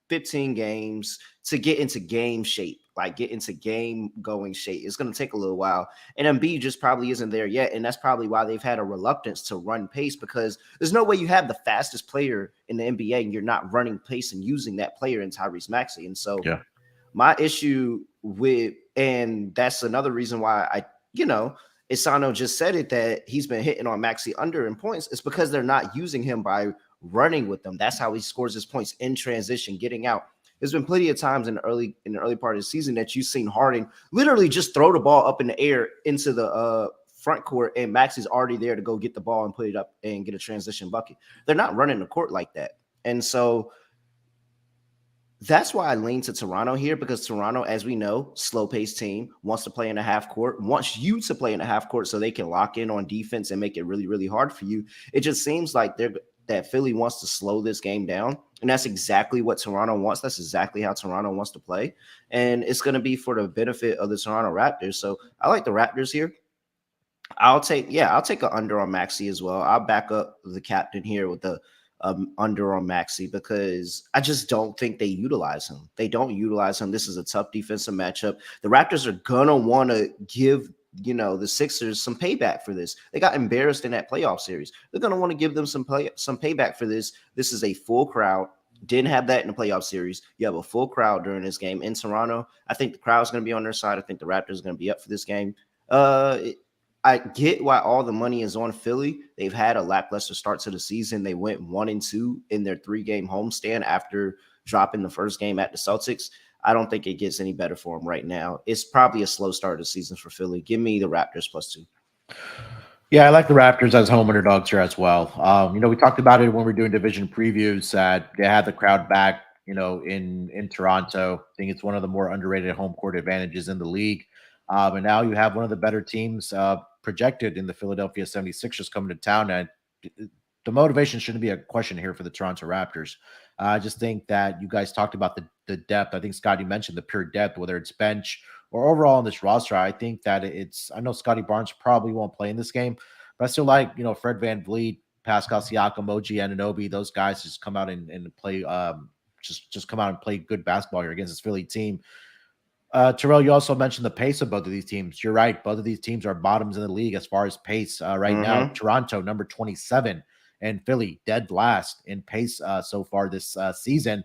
Speaker 2: 15 games to get into game shape, like get into game going shape. It's going to take a little while. And Embiid just probably isn't there yet. And that's probably why they've had a reluctance to run pace, because there's no way you have the fastest player in the NBA and you're not running pace and using that player in Tyrese Maxey. And so my issue and that's another reason why Isano just said it, that he's been hitting on Maxey under in points. It's because they're not using him by running with them. That's how he scores his points, in transition, getting out. There's been plenty of times in the early part of the season that you've seen Harden literally just throw the ball up in the air into the front court, and Maxey's already there to go get the ball and put it up and get a transition bucket. They're not running the court like that. And so that's why I lean to Toronto here, because Toronto, as we know, slow-paced team, wants to play in a half court, wants you to play in a half court so they can lock in on defense and make it really, really hard for you. It just seems like that Philly wants to slow this game down, and that's exactly what Toronto wants. That's exactly how Toronto wants to play, and it's going to be for the benefit of the Toronto Raptors. So I like the Raptors here. I'll take an under on Maxey as well. I'll back up the captain here with the under on Maxey, because I just don't think they utilize him. They don't utilize him. This is a tough defensive matchup. The Raptors are gonna want to give the Sixers some payback for this. They got embarrassed in that playoff series. They're gonna want to give them some payback for this. This is a full crowd. Didn't have that in the playoff series. You have a full crowd during this game in Toronto. I think the crowd's going to be on their side. I think the Raptors are going to be up for this game. I get why all the money is on Philly. They've had a lackluster start to the season. They went 1-2 in their 3-game homestand after dropping the first game at the Celtics. I don't think it gets any better for them right now. It's probably a slow start of the season for Philly. Give me the Raptors +2.
Speaker 1: Yeah, I like the Raptors as home underdogs here as well. We talked about it when we were doing division previews, that they had the crowd back, in Toronto. I think it's one of the more underrated home court advantages in the league. And now you have one of the better teams projected in the Philadelphia 76ers coming to town. And the motivation shouldn't be a question here for the Toronto Raptors. I just think that you guys talked about the depth. I think Scotty mentioned the pure depth, whether it's bench or overall on this roster. I think that I know Scotty Barnes probably won't play in this game, but I still like, Fred VanVleet, Pascal Siakam, OG Anunoby, those guys just come out and play, just come out and play good basketball here against this Philly team. Terrell, you also mentioned the pace of both of these teams. You're right. Both of these teams are bottoms in the league as far as pace right now. Toronto, number 27, and Philly, dead last in pace so far this season,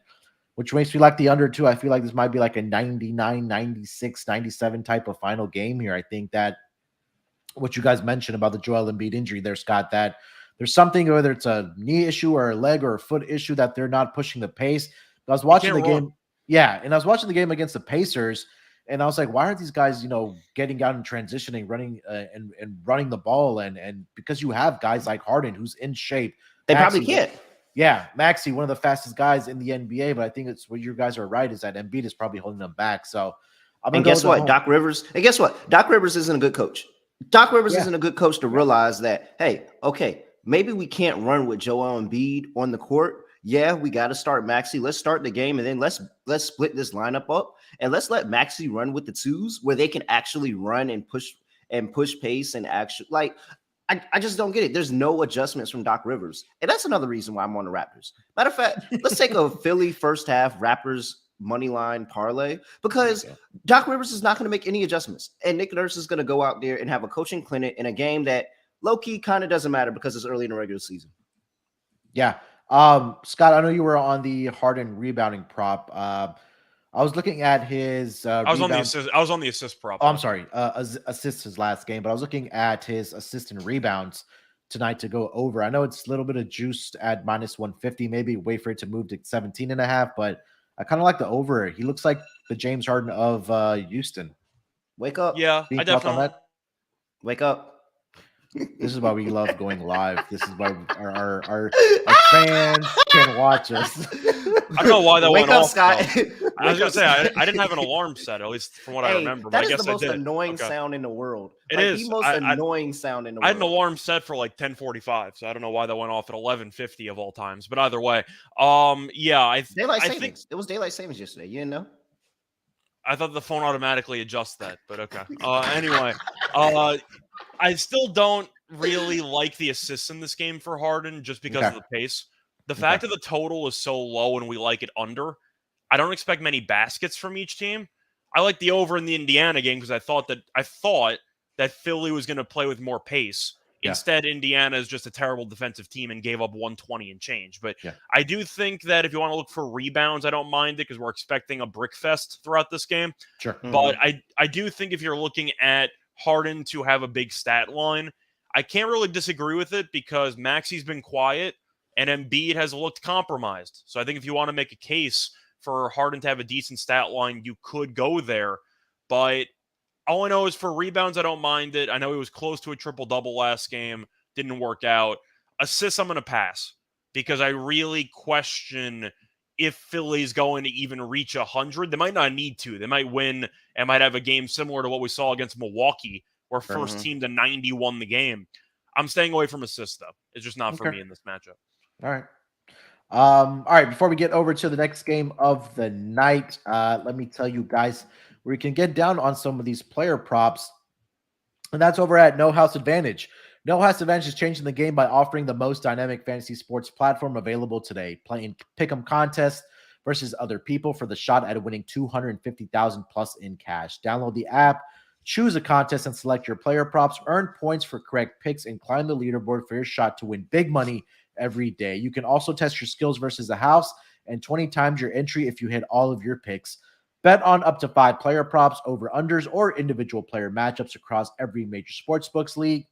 Speaker 1: which makes me like the under too. I feel like this might be like a 99, 96, 97 type of final game here. I think that what you guys mentioned about the Joel Embiid injury there, Scott, that there's something, whether it's a knee issue or a leg or a foot issue, that they're not pushing the pace. I was watching the game. Yeah, and I was watching the game against the Pacers, and I was like, why aren't these guys, getting out and transitioning, running and running the ball? And because you have guys like Harden, who's in shape.
Speaker 2: They probably can't.
Speaker 1: Yeah, Maxey, one of the fastest guys in the NBA, but I think it's what you guys are right, is that Embiid is probably holding them back. So
Speaker 2: and guess what? Doc Rivers isn't a good coach. Doc Rivers isn't a good coach to realize that, hey, okay, maybe we can't run with Joel Embiid on the court. Yeah, we got to start Maxey. Let's start the game, and then let's split this lineup up, and let's let Maxey run with the twos where they can actually run and push pace and actually, like, I just don't get it. There's no adjustments from Doc Rivers, and that's another reason why I'm on the Raptors. Matter of fact, let's take a Philly first half Raptors money line parlay, because Doc Rivers is not going to make any adjustments, and Nick Nurse is going to go out there and have a coaching clinic in a game that low-key kind of doesn't matter because it's early in the regular season.
Speaker 1: Yeah. Scott, I know you were on the Harden rebounding prop. I was looking at his
Speaker 3: I was on the
Speaker 1: rebounds.
Speaker 3: assist. I was on the assist prop.
Speaker 1: Oh, I'm sorry. Assists his last game, but I was looking at his assist and rebounds tonight to go over. I know it's a little bit of juice at minus 150, maybe wait for it to move to 17 and a half, but I kind of like the over. He looks like the James Harden of Houston.
Speaker 2: Wake up.
Speaker 3: Yeah,
Speaker 1: Any
Speaker 3: I
Speaker 1: thoughts on
Speaker 3: definitely.
Speaker 1: that?
Speaker 2: Wake up.
Speaker 1: This is why we love going live. This is why our fans can watch us.
Speaker 3: I don't know why that
Speaker 2: Wake
Speaker 3: went
Speaker 2: up,
Speaker 3: off.
Speaker 2: Scott.
Speaker 3: I was gonna say I didn't have an alarm set, at least from what I remember.
Speaker 2: That
Speaker 3: But I
Speaker 2: is
Speaker 3: guess
Speaker 2: the most
Speaker 3: I did.
Speaker 2: annoying
Speaker 3: Okay.
Speaker 2: sound in the world.
Speaker 3: It
Speaker 2: like,
Speaker 3: is
Speaker 2: the most annoying sound in the world.
Speaker 3: I had an alarm set for like 10:45, so I don't know why that went off at 11:50 of all times. But either way, yeah,
Speaker 2: Daylight
Speaker 3: I
Speaker 2: savings.
Speaker 3: think
Speaker 2: It was daylight savings yesterday. You didn't know?
Speaker 3: I thought the phone automatically adjusts that, but okay. Anyway, I still don't really like the assists in this game for Harden just because of the pace. The fact that the total is so low and we like it under, I don't expect many baskets from each team. I like the over in the Indiana game because I thought that Philly was going to play with more pace.
Speaker 1: Yeah.
Speaker 3: Instead, Indiana is just a terrible defensive team and gave up 120 and change. But
Speaker 1: Yeah.
Speaker 3: I do think that if you want to look for rebounds, I don't mind it because we're expecting a brick fest throughout this game.
Speaker 1: Sure.
Speaker 3: But I do think if you're looking at Harden to have a big stat line, I can't really disagree with it because Maxi's been quiet and Embiid has looked compromised. So I think if you want to make a case for Harden to have a decent stat line, you could go there. But all I know is for rebounds, I don't mind it. I know he was close to a triple-double last game. Didn't work out. Assists, I'm going to pass because I really question if Philly's going to even reach 100. They might not need to. They might win and might have a game similar to what we saw against Milwaukee, where first team to 90 won the game. I'm staying away from assists, though. It's just not for me in this matchup.
Speaker 1: All right. All right. Before we get over to the next game of the night, let me tell you guys where you can get down on some of these player props, and that's over at No House Advantage. No House Advantage is changing the game by offering the most dynamic fantasy sports platform available today. Playing pick'em contests versus other people for the shot at winning $250,000 plus in cash. Download the app, choose a contest, and select your player props. Earn points for correct picks and climb the leaderboard for your shot to win big money every day. You can also test your skills versus the house and 20 times your entry if you hit all of your picks. Bet on up to 5 player props, over-unders, or individual player matchups across every major sports league,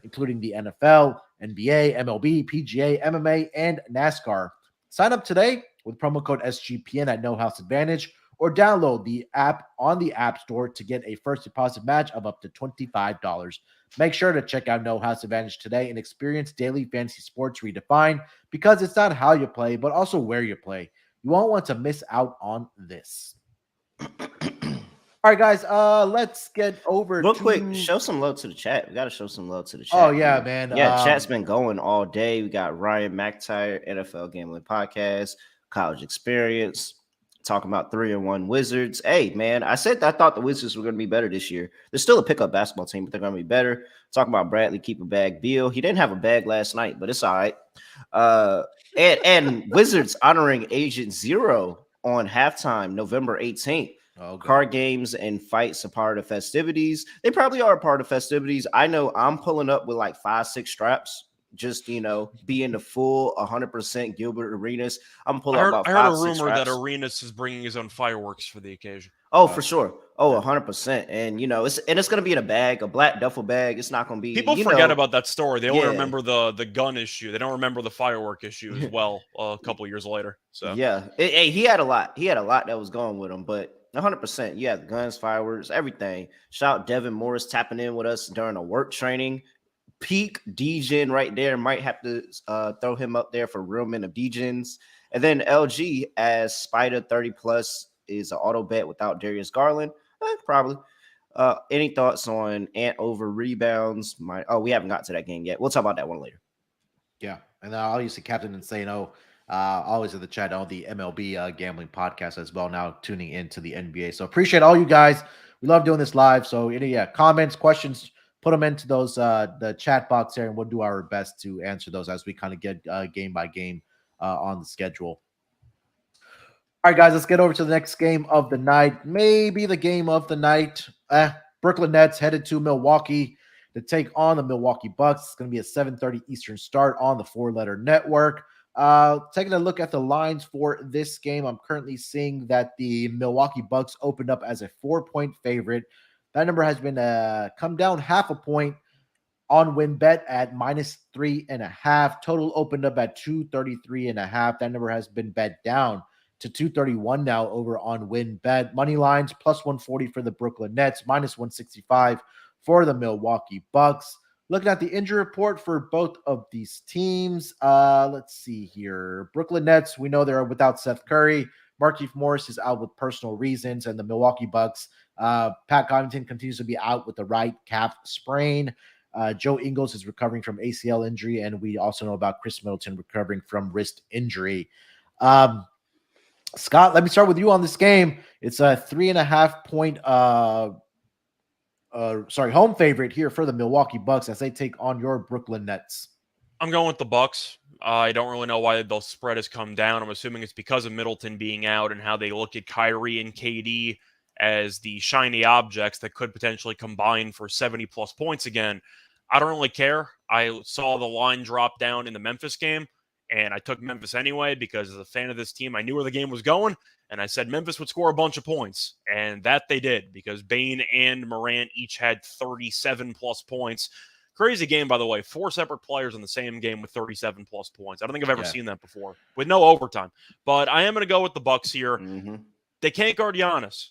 Speaker 1: including the NFL, NBA, MLB, PGA, MMA, and NASCAR. Sign up today with promo code SGPN at No House Advantage or download the app on the App Store to get a first deposit match of up to $25. Make sure to check out No House Advantage today and experience daily fantasy sports redefined because it's not how you play, but also where you play. You won't want to miss out on this. All right, guys, let's get over
Speaker 2: real quick. Show some love to the chat. We got to show some love to the chat.
Speaker 1: Oh, yeah, man.
Speaker 2: Yeah, chat's been going all day. We got Ryan McIntyre, NFL Gambling Podcast, College Experience, talking about 3-1 Wizards. Hey, man, I said I thought the Wizards were going to be better this year. They're still a pickup basketball team, but they're going to be better. Talking about Bradley keep a bag Beal. He didn't have a bag last night, but it's all right. And Wizards honoring Agent Zero on halftime, November 18th.
Speaker 1: Okay.
Speaker 2: Card games and fights a part of festivities. They probably are a part of festivities. I know I'm pulling up with like 5-6 straps. Just, be in the full 100% Gilbert Arenas. I'm pulling up about 5-6
Speaker 3: I heard a rumor
Speaker 2: straps.
Speaker 3: that Arenas is bringing his own fireworks for the occasion.
Speaker 2: Oh, for sure. Oh, 100%. And, it's going to be in a bag, a black duffel bag. It's not going to be.
Speaker 3: People forget about that story. They only remember the gun issue. They don't remember the firework issue as well a couple years later. So
Speaker 2: yeah. Hey, he had a lot. He had a lot that was going with him, but 100%. Yeah, the guns, fireworks, everything. Shout out Devin Morris tapping in with us during a work training. Peak DGen right there. Might have to throw him up there for real men of DGens. And then LG as Spider 30 plus is an auto bet without Darius Garland. Probably. Any thoughts on Ant over rebounds? We haven't got to that game yet. We'll talk about that one later.
Speaker 1: Yeah. And I'll use the captain and say, always in the chat on the MLB gambling podcast as well. Now tuning into the NBA. So appreciate all you guys. We love doing this live. So any comments, questions, put them into those the chat box there, and we'll do our best to answer those as we kind of get game by game on the schedule. All right, guys, let's get over to the next game of the night. Maybe the game of the night. Brooklyn Nets headed to Milwaukee to take on the Milwaukee Bucks. It's going to be a 7:30 Eastern start on the 4-letter network. Taking a look at the lines for this game, I'm currently seeing that the Milwaukee Bucks opened up as a 4-point favorite. That number has been come down half a point on WinBet at -3.5. Total opened up at 233.5. That number has been bet down to 231 now over on WinBet. Money lines +140 for the Brooklyn Nets, -165 for the Milwaukee Bucks. Looking at the injury report for both of these teams, let's see here. Brooklyn Nets, we know they're without Seth Curry. Markieff Morris is out with personal reasons, and the Milwaukee Bucks, Pat Connaughton continues to be out with the right calf sprain. Joe Ingles is recovering from ACL injury, and we also know about Chris Middleton recovering from wrist injury. Scott, let me start with you on this game. It's a 3.5 point home favorite here for the Milwaukee Bucks as they take on your Brooklyn Nets.
Speaker 3: I'm going with the Bucks. I don't really know why the spread has come down. I'm assuming it's because of Middleton being out and how they look at Kyrie and KD as the shiny objects that could potentially combine for 70-plus points again. I don't really care. I saw the line drop down in the Memphis game, and I took Memphis anyway because as a fan of this team, I knew where the game was going, and I said Memphis would score a bunch of points, and that they did because Bane and Morant each had 37-plus points. Crazy game, by the way. 4 separate players in the same game with 37-plus points. I don't think I've ever seen that before with no overtime. But I am going to go with the Bucks here.
Speaker 2: Mm-hmm.
Speaker 3: They can't guard Giannis.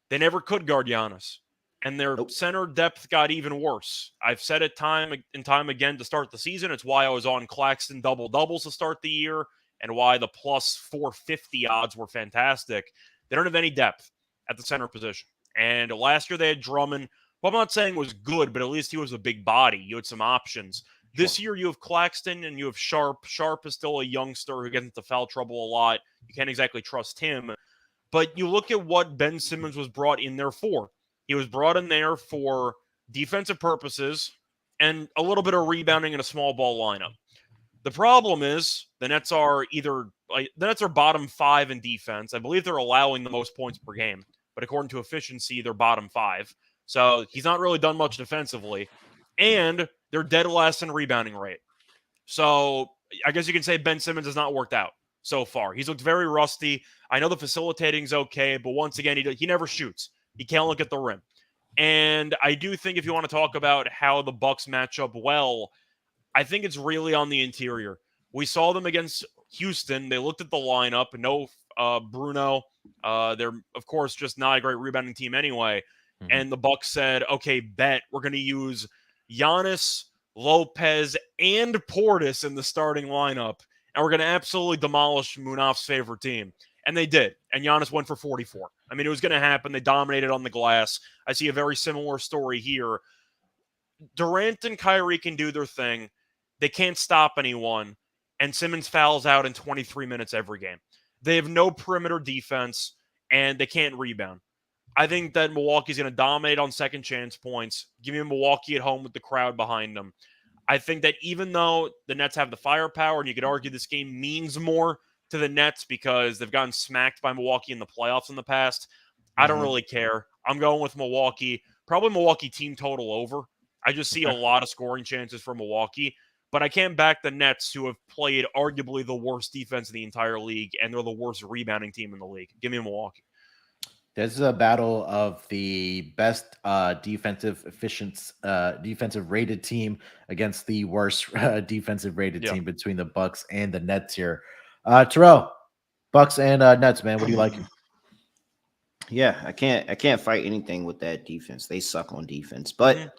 Speaker 3: They never could guard Giannis. And their center depth got even worse. I've said it time and time again to start the season. It's why I was on Claxton double-doubles to start the year and why the plus 450 odds were fantastic. They don't have any depth at the center position. And last year they had Drummond. Well, I'm not saying was good, but at least he was a big body. You had some options. Sure. This year you have Claxton and you have Sharp. Sharp is still a youngster who gets into foul trouble a lot. You can't exactly trust him. But you look at what Ben Simmons was brought in there for. He was brought in there for defensive purposes and a little bit of rebounding in a small ball lineup. The problem is the Nets are bottom 5 in defense. I believe they're allowing the most points per game, but according to efficiency, they're bottom 5. So he's not really done much defensively, and they're dead last in rebounding rate. So I guess you can say Ben Simmons has not worked out so far. He's looked very rusty. I know the facilitating's okay, but once again, he never shoots. He can't look at the rim. And I do think if you want to talk about how the Bucks match up well, I think it's really on the interior. We saw them against Houston. They looked at the lineup. No Bruno. They're, of course, just not a great rebounding team anyway. Mm-hmm. And the Bucks said, okay, bet we're going to use Giannis, Lopez, and Portis in the starting lineup. And we're going to absolutely demolish Munaf's favorite team. And they did. And Giannis went for 44. I mean, it was going to happen. They dominated on the glass. I see a very similar story here. Durant and Kyrie can do their thing. They can't stop anyone. And Simmons fouls out in 23 minutes every game. They have no perimeter defense, and they can't rebound. I think that Milwaukee's going to dominate on second chance points. Give me Milwaukee at home with the crowd behind them. I think that even though the Nets have the firepower, and you could argue this game means more to the Nets because they've gotten smacked by Milwaukee in the playoffs in the past, I don't really care. I'm going with Milwaukee. Probably Milwaukee team total over. I just see a lot of scoring chances for Milwaukee, but I can't back the Nets, who have played arguably the worst defense in the entire league, and they're the worst rebounding team in the league. Give me Milwaukee.
Speaker 1: This is a battle of the best defensive rated team against the worst defensive rated team between the Bucks and the Nets here. Terrell, Bucks and Nets, man, what do you like?
Speaker 2: Yeah, I can't fight anything with that defense. They suck on defense. But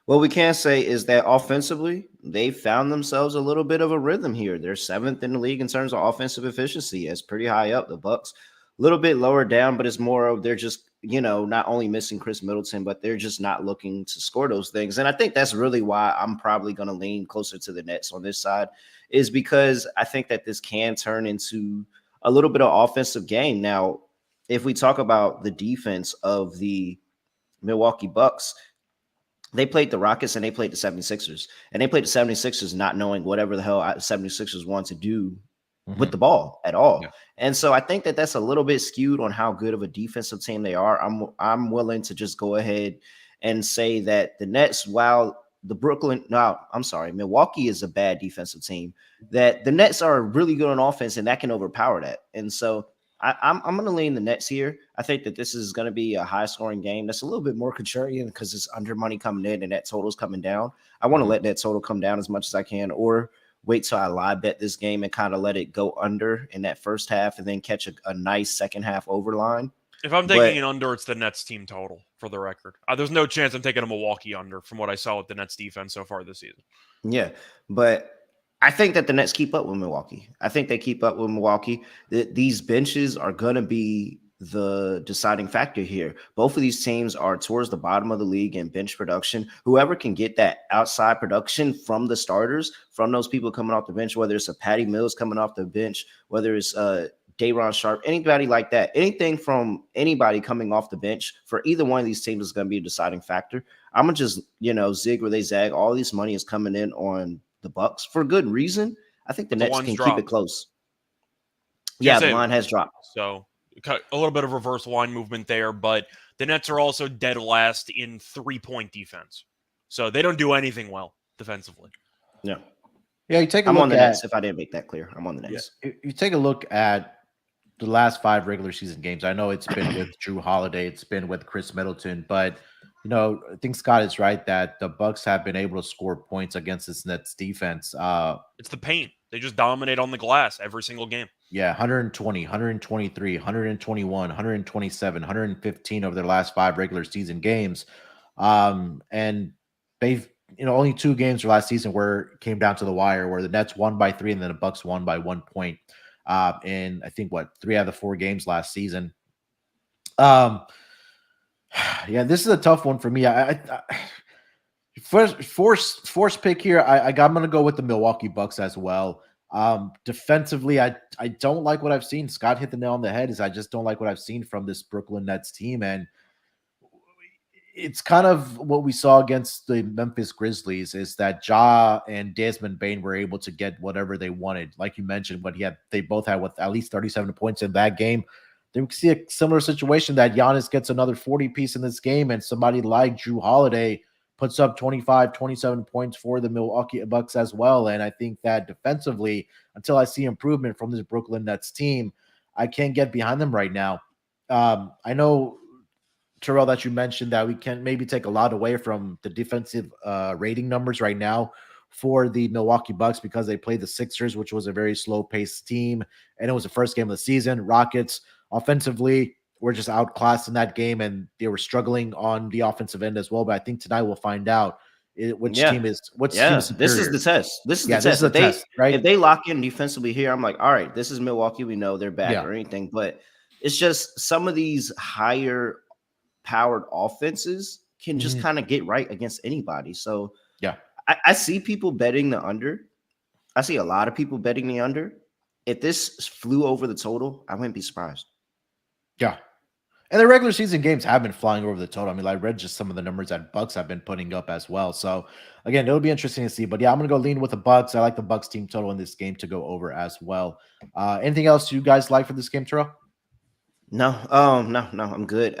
Speaker 2: what we can say is that offensively, they found themselves a little bit of a rhythm here. They're 7th in the league in terms of offensive efficiency. It's pretty high up. The Bucks a little bit lower down, but it's more of they're just, not only missing Chris Middleton, but they're just not looking to score those things. And I think that's really why I'm probably going to lean closer to the Nets on this side, is because I think that this can turn into a little bit of offensive game. Now, if we talk about the defense of the Milwaukee Bucks, they played the Rockets and they played the 76ers. And they played the 76ers not knowing whatever the hell 76ers want to do with the ball at all. Yeah. And so I think that that's a little bit skewed on how good of a defensive team they are. I'm willing to just go ahead and say that the Nets, while Milwaukee is a bad defensive team. That the Nets are really good on offense, and that can overpower that. And so I'm going to lean the Nets here. I think that this is going to be a high scoring game. That's a little bit more contrarian because it's under money coming in and that total's coming down. I want to let that total come down as much as I can, or wait till I live bet this game and kind of let it go under in that first half and then catch a nice second half overline.
Speaker 3: If I'm taking an under, it's the Nets team total, for the record. There's no chance I'm taking a Milwaukee under from what I saw with the Nets defense so far this season.
Speaker 2: Yeah, but I think that the Nets keep up with Milwaukee. I think they keep up with Milwaukee. These benches are going to be the deciding factor here. Both of these teams are towards the bottom of the league in bench production. Whoever can get that outside production from the starters, from those people coming off the bench, whether it's a Patty Mills coming off the bench, whether it's Day'Ron Sharp, anybody like that, anything from anybody coming off the bench for either one of these teams is going to be a deciding factor. I'm going to just, zig where they zag. All this money is coming in on the Bucks for good reason. I think the Nets can keep it close. Yeah, the line has dropped.
Speaker 3: So a little bit of reverse line movement there, but the Nets are also dead last in 3-point defense. So they don't do anything well defensively.
Speaker 2: Yeah.
Speaker 1: Yeah, you take a look
Speaker 2: I'm on the Nets, if I didn't make that clear. I'm on the Nets.
Speaker 1: Yeah, you take a look at the last 5 regular season games. I know it's been with Drew Holiday, it's been with Chris Middleton, but I think Scott is right that the Bucks have been able to score points against this Nets defense.
Speaker 3: It's the paint. They just dominate on the glass every single game.
Speaker 1: Yeah, 120, 123, 121, 127, 115 over their last 5 regular season games. And they've only 2 games for last season where it came down to the wire, where the Nets won by 3 and then the Bucks won by 1 point. In I think 3 out of the 4 games last season. Yeah, this is a tough one for me. Force pick here. I'm going to go with the Milwaukee Bucks as well. Defensively, I don't like what I've seen. Scott hit the nail on the head. I just don't like what I've seen from this Brooklyn Nets team, and it's kind of what we saw against the Memphis Grizzlies is that Ja and Desmond Bane were able to get whatever they wanted. Like you mentioned, they both had at least 37 points in that game. Then we see a similar situation that Giannis gets another 40 piece in this game, and somebody like Drew Holiday puts up 25, 27 points for the Milwaukee Bucks as well. And I think that defensively, until I see improvement from this Brooklyn Nets team, I can't get behind them right now. I know, Terrell, that you mentioned that we can maybe take a lot away from the defensive rating numbers right now for the Milwaukee Bucks because they played the Sixers, which was a very slow-paced team, and it was the first game of the season. Rockets, offensively, were just outclassed in that game, and they were struggling on the offensive end as well. But I think tonight we'll find out which team is superior.
Speaker 2: This is the test. This is the test, right? If they lock in defensively here, I'm like, all right, this is Milwaukee. We know they're back or anything, but it's just some of these higher powered offenses can just kind of get right against anybody. So I see people betting the under. I see a lot of people betting the under. If this flew over the total, I wouldn't be surprised.
Speaker 1: Yeah. And the regular season games have been flying over the total. I mean, I read just some of the numbers that Bucks have been putting up as well. So again, it'll be interesting to see. But yeah, I'm going to go lean with the Bucks. I like the Bucks team total in this game to go over as well. Anything else you guys like for this game, Terrell?
Speaker 2: No, I'm good.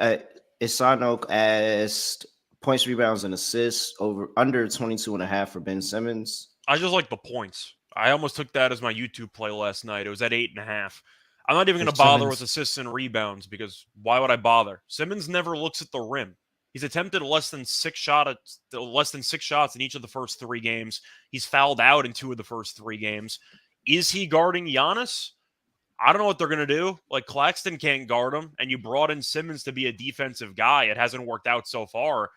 Speaker 2: Isano asked points, rebounds, and assists under 22.5 for Ben Simmons.
Speaker 3: I just like the points. I almost took that as my YouTube play last night. It was at 8.5. I'm not even going to bother with assists and rebounds because why would I bother? Simmons never looks at the rim. He's attempted less than 6 shots in each of the first 3 games. He's fouled out in 2 of the first 3 games. Is he guarding Giannis? I don't know what they're going to do. Like, Claxton can't guard him, and you brought in Simmons to be a defensive guy. It hasn't worked out so far.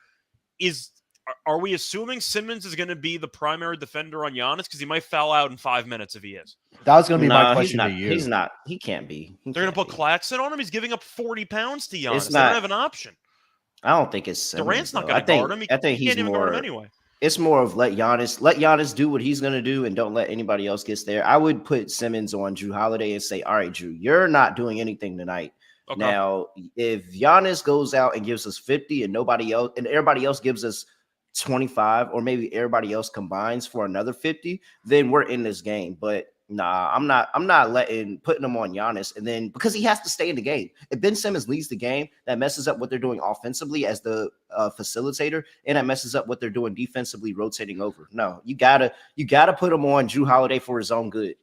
Speaker 3: Are we assuming Simmons is going to be the primary defender on Giannis? Because he might foul out in 5 minutes if he is.
Speaker 1: That was going to be my question to you.
Speaker 2: He's not. He can't be.
Speaker 3: They're going to put Claxton on him? He's giving up 40 pounds to Giannis. They don't have an option.
Speaker 2: I don't think it's Simmons.
Speaker 3: Durant's not going to guard him.
Speaker 2: I think
Speaker 3: he can't even guard him anyway.
Speaker 2: It's more of let Giannis do what he's going to do and don't let anybody else get there. I would put Simmons on Drew Holiday and say, all right, Drew, you're not doing anything tonight. Okay. Now, if Giannis goes out and gives us 50 and everybody else gives us 25, or maybe everybody else combines for another 50, then we're in this game. But Nah, I'm not putting him on Giannis, and then because he has to stay in the game. If Ben Simmons leads the game, that messes up what they're doing offensively as the facilitator, and that messes up what they're doing defensively, rotating over. No, you gotta put him on Drew Holiday for his own good.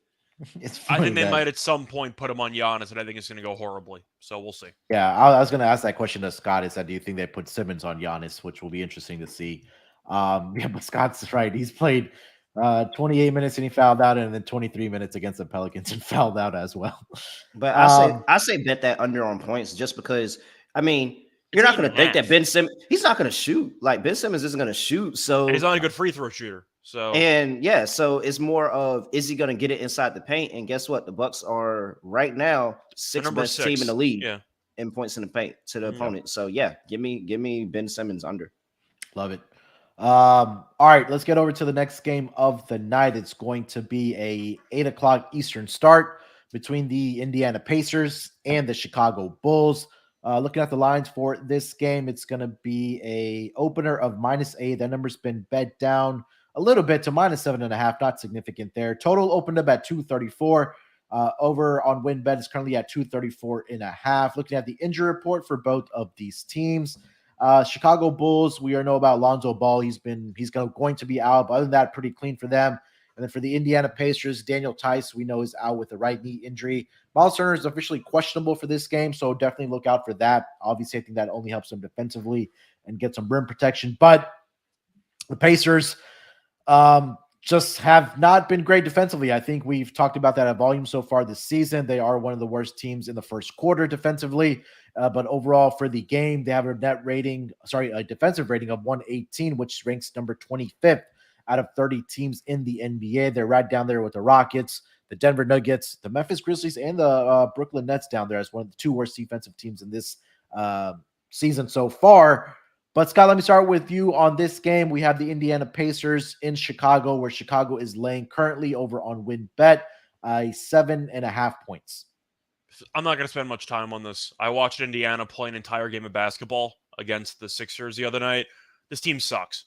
Speaker 1: It's
Speaker 3: I
Speaker 1: funny
Speaker 3: think they
Speaker 1: that-
Speaker 3: might at some point put him on Giannis, and I think it's going to go horribly. So we'll see.
Speaker 1: Yeah, I was going to ask that question to Scott. Is that do you think they put Simmons on Giannis, which will be interesting to see? Yeah, but Scott's right. He's played 28 minutes and he fouled out, and then 23 minutes against the Pelicans and fouled out as well.
Speaker 2: But I say bet that under on points just because. I mean, you're not going to think that Ben Simmons. He's not going to shoot. Like Ben Simmons isn't going to shoot. So
Speaker 3: and he's not a good free throw shooter. So
Speaker 2: so it's more of is he going to get it inside the paint? And guess what? The Bucks are right now sixth best team in the league in points in the paint to the opponent. So yeah, give me Ben Simmons under.
Speaker 1: Love it. All right, let's get over to the next game of the night. It's going to be a 8:00 Eastern start between the Indiana Pacers and the Chicago Bulls. Looking at the lines for this game, it's going to be a opener of -8. That number's been bet down a little bit to -7.5, not significant there. Total opened up at 234. Over on WinBet is currently at 234.5. Looking at the injury report for both of these teams, Chicago Bulls, we know about Lonzo Ball. He's going to be out, but other than that, pretty clean for them. And then for the Indiana Pacers, Daniel Tice, we know is out with a right knee injury. Miles Turner is officially questionable for this game, so definitely look out for that. Obviously, I think that only helps them defensively and get some rim protection. But the Pacers just have not been great defensively. I think we've talked about that at volume so far this season. They are one of the worst teams in the first quarter defensively. But overall for the game, they have a defensive rating of 118, which ranks number 25th out of 30 teams in the NBA. They're right down there with the Rockets, the Denver Nuggets, the Memphis Grizzlies, and the Brooklyn Nets down there as one of the two worst defensive teams in this season so far. But Scott, let me start with you on this game. We have the Indiana Pacers in Chicago, where Chicago is laying currently over on WinBet 7.5 points.
Speaker 3: I'm not going to spend much time on this. I watched Indiana play an entire game of basketball against the Sixers the other night. This team sucks.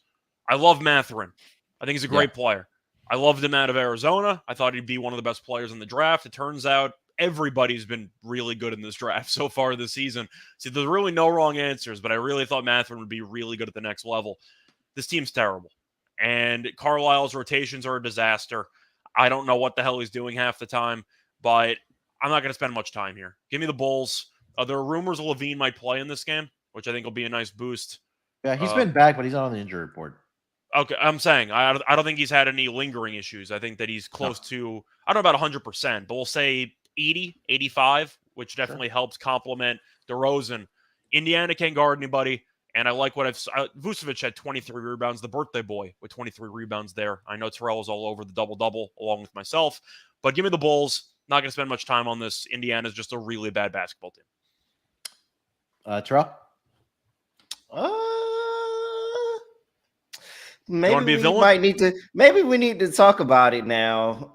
Speaker 3: I love Mathurin. I think he's a great player. I loved him out of Arizona. I thought he'd be one of the best players in the draft. It turns out everybody's been really good in this draft so far this season. See, there's really no wrong answers, but I really thought Mathurin would be really good at the next level. This team's terrible. And Carlisle's rotations are a disaster. I don't know what the hell he's doing half the time, but I'm not going to spend much time here. Give me the Bulls. There are rumors Levine might play in this game, which I think will be a nice boost.
Speaker 1: Yeah, he's been back, but he's not on the injury report.
Speaker 3: Okay, I'm saying I don't think he's had any lingering issues. I think that he's close to, I don't know about 100%, but we'll say 80, 85, which definitely helps complement DeRozan. Indiana can't guard anybody, and I like what Vucevic had 23 rebounds, the birthday boy with 23 rebounds there. I know Terrell is all over the double-double along with myself, but give me the Bulls. Not going to spend much time on this. Indiana's just a really bad basketball team.
Speaker 1: Terrell?
Speaker 2: Maybe we need to talk about it now.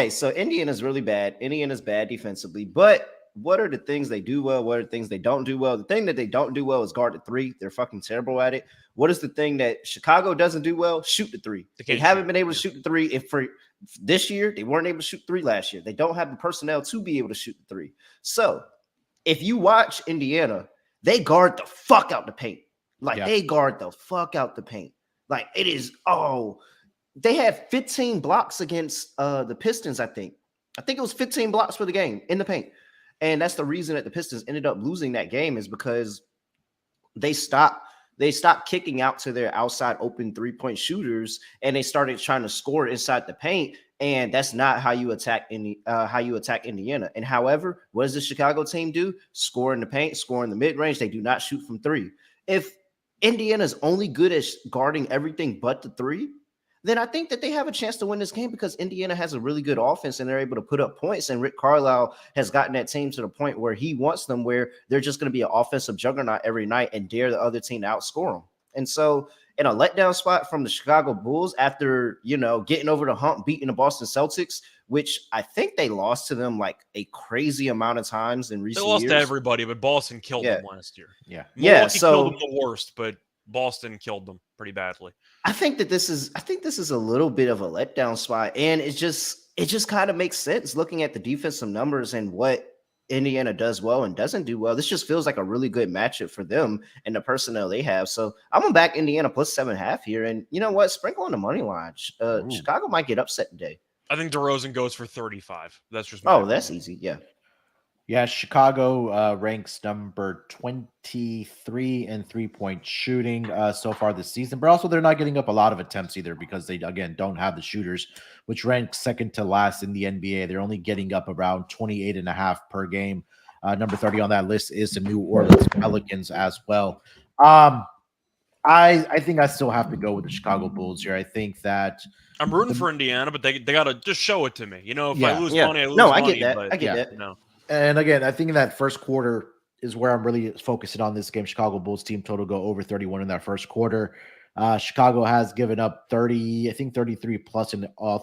Speaker 2: So Indiana's really bad. Indiana's bad defensively, but what are the things they do well? What are the things they don't do well? The thing that they don't do well is guard the three. They're fucking terrible at it. What is the thing that Chicago doesn't do well? Shoot the three. They haven't been able to shoot the three. If for this year, they weren't able to shoot three last year. They don't have the personnel to be able to shoot the three. So if you watch Indiana, they guard the fuck out the paint. They guard the fuck out the paint. Like it is, they had 15 blocks against the Pistons, I think. I think it was 15 blocks for the game in the paint. And that's the reason that the Pistons ended up losing that game is because they stopped kicking out to their outside open three-point shooters and they started trying to score inside the paint. And that's not how you attack Indiana. And however, what does the Chicago team do? Score in the paint, score in the mid-range. They do not shoot from three. If Indiana's only good at guarding everything but the three, then I think that they have a chance to win this game because Indiana has a really good offense and they're able to put up points. And Rick Carlisle has gotten that team to the point where he wants them where they're just going to be an offensive juggernaut every night and dare the other team to outscore them. And so in a letdown spot from the Chicago Bulls after, getting over the hump, beating the Boston Celtics, which I think they lost to them like a crazy amount of times in recent years.
Speaker 3: They lost to everybody, but Boston killed them last year.
Speaker 1: Yeah.
Speaker 3: Milwaukee killed them the worst, but Boston killed them pretty badly.
Speaker 2: I think this is a little bit of a letdown spot, and it just kind of makes sense looking at the defensive numbers and what Indiana does well and doesn't do well. This just feels like a really good matchup for them and the personnel they have. So I'm gonna back Indiana plus 7.5 here, and you know what? Sprinkle on the money line. Chicago might get upset today.
Speaker 3: I think DeRozan goes for 35. That's just my opinion.
Speaker 2: That's easy. Yeah.
Speaker 1: Yeah, Chicago ranks number 23 in three-point shooting so far this season, but also they're not getting up a lot of attempts either because they, again, don't have the shooters, which ranks second to last in the NBA. They're only getting up around 28.5 per game. Number 30 on that list is the New Orleans Pelicans as well. I think I still have to go with the Chicago Bulls here. I think that
Speaker 3: I'm rooting for Indiana, but they got to just show it to me. You know, if I lose money, I lose
Speaker 2: money.
Speaker 3: No,
Speaker 2: I get that. I get that.
Speaker 3: No.
Speaker 1: And again, I think in that first quarter is where I'm really focusing on this game. Chicago Bulls team total go over 31 in that first quarter. Chicago has given up 33 plus in all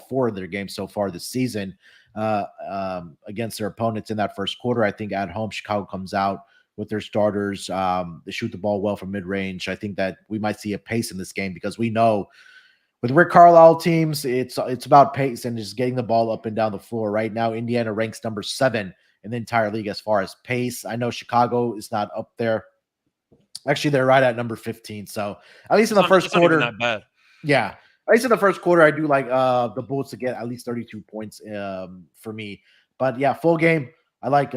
Speaker 1: four of their games so far this season against their opponents in that first quarter. I think at home, Chicago comes out with their starters. They shoot the ball well from mid-range. I think that we might see a pace in this game because we know with Rick Carlisle teams, it's about pace and just getting the ball up and down the floor. Right now, Indiana ranks number 7 in the entire league as far as pace. I know Chicago is not up there. Actually, they're right at number 15. So at least in the first quarter,
Speaker 3: not bad.
Speaker 1: Yeah, at least in the first quarter, I do like the Bulls to get at least 32 points for me. But yeah, full game, I like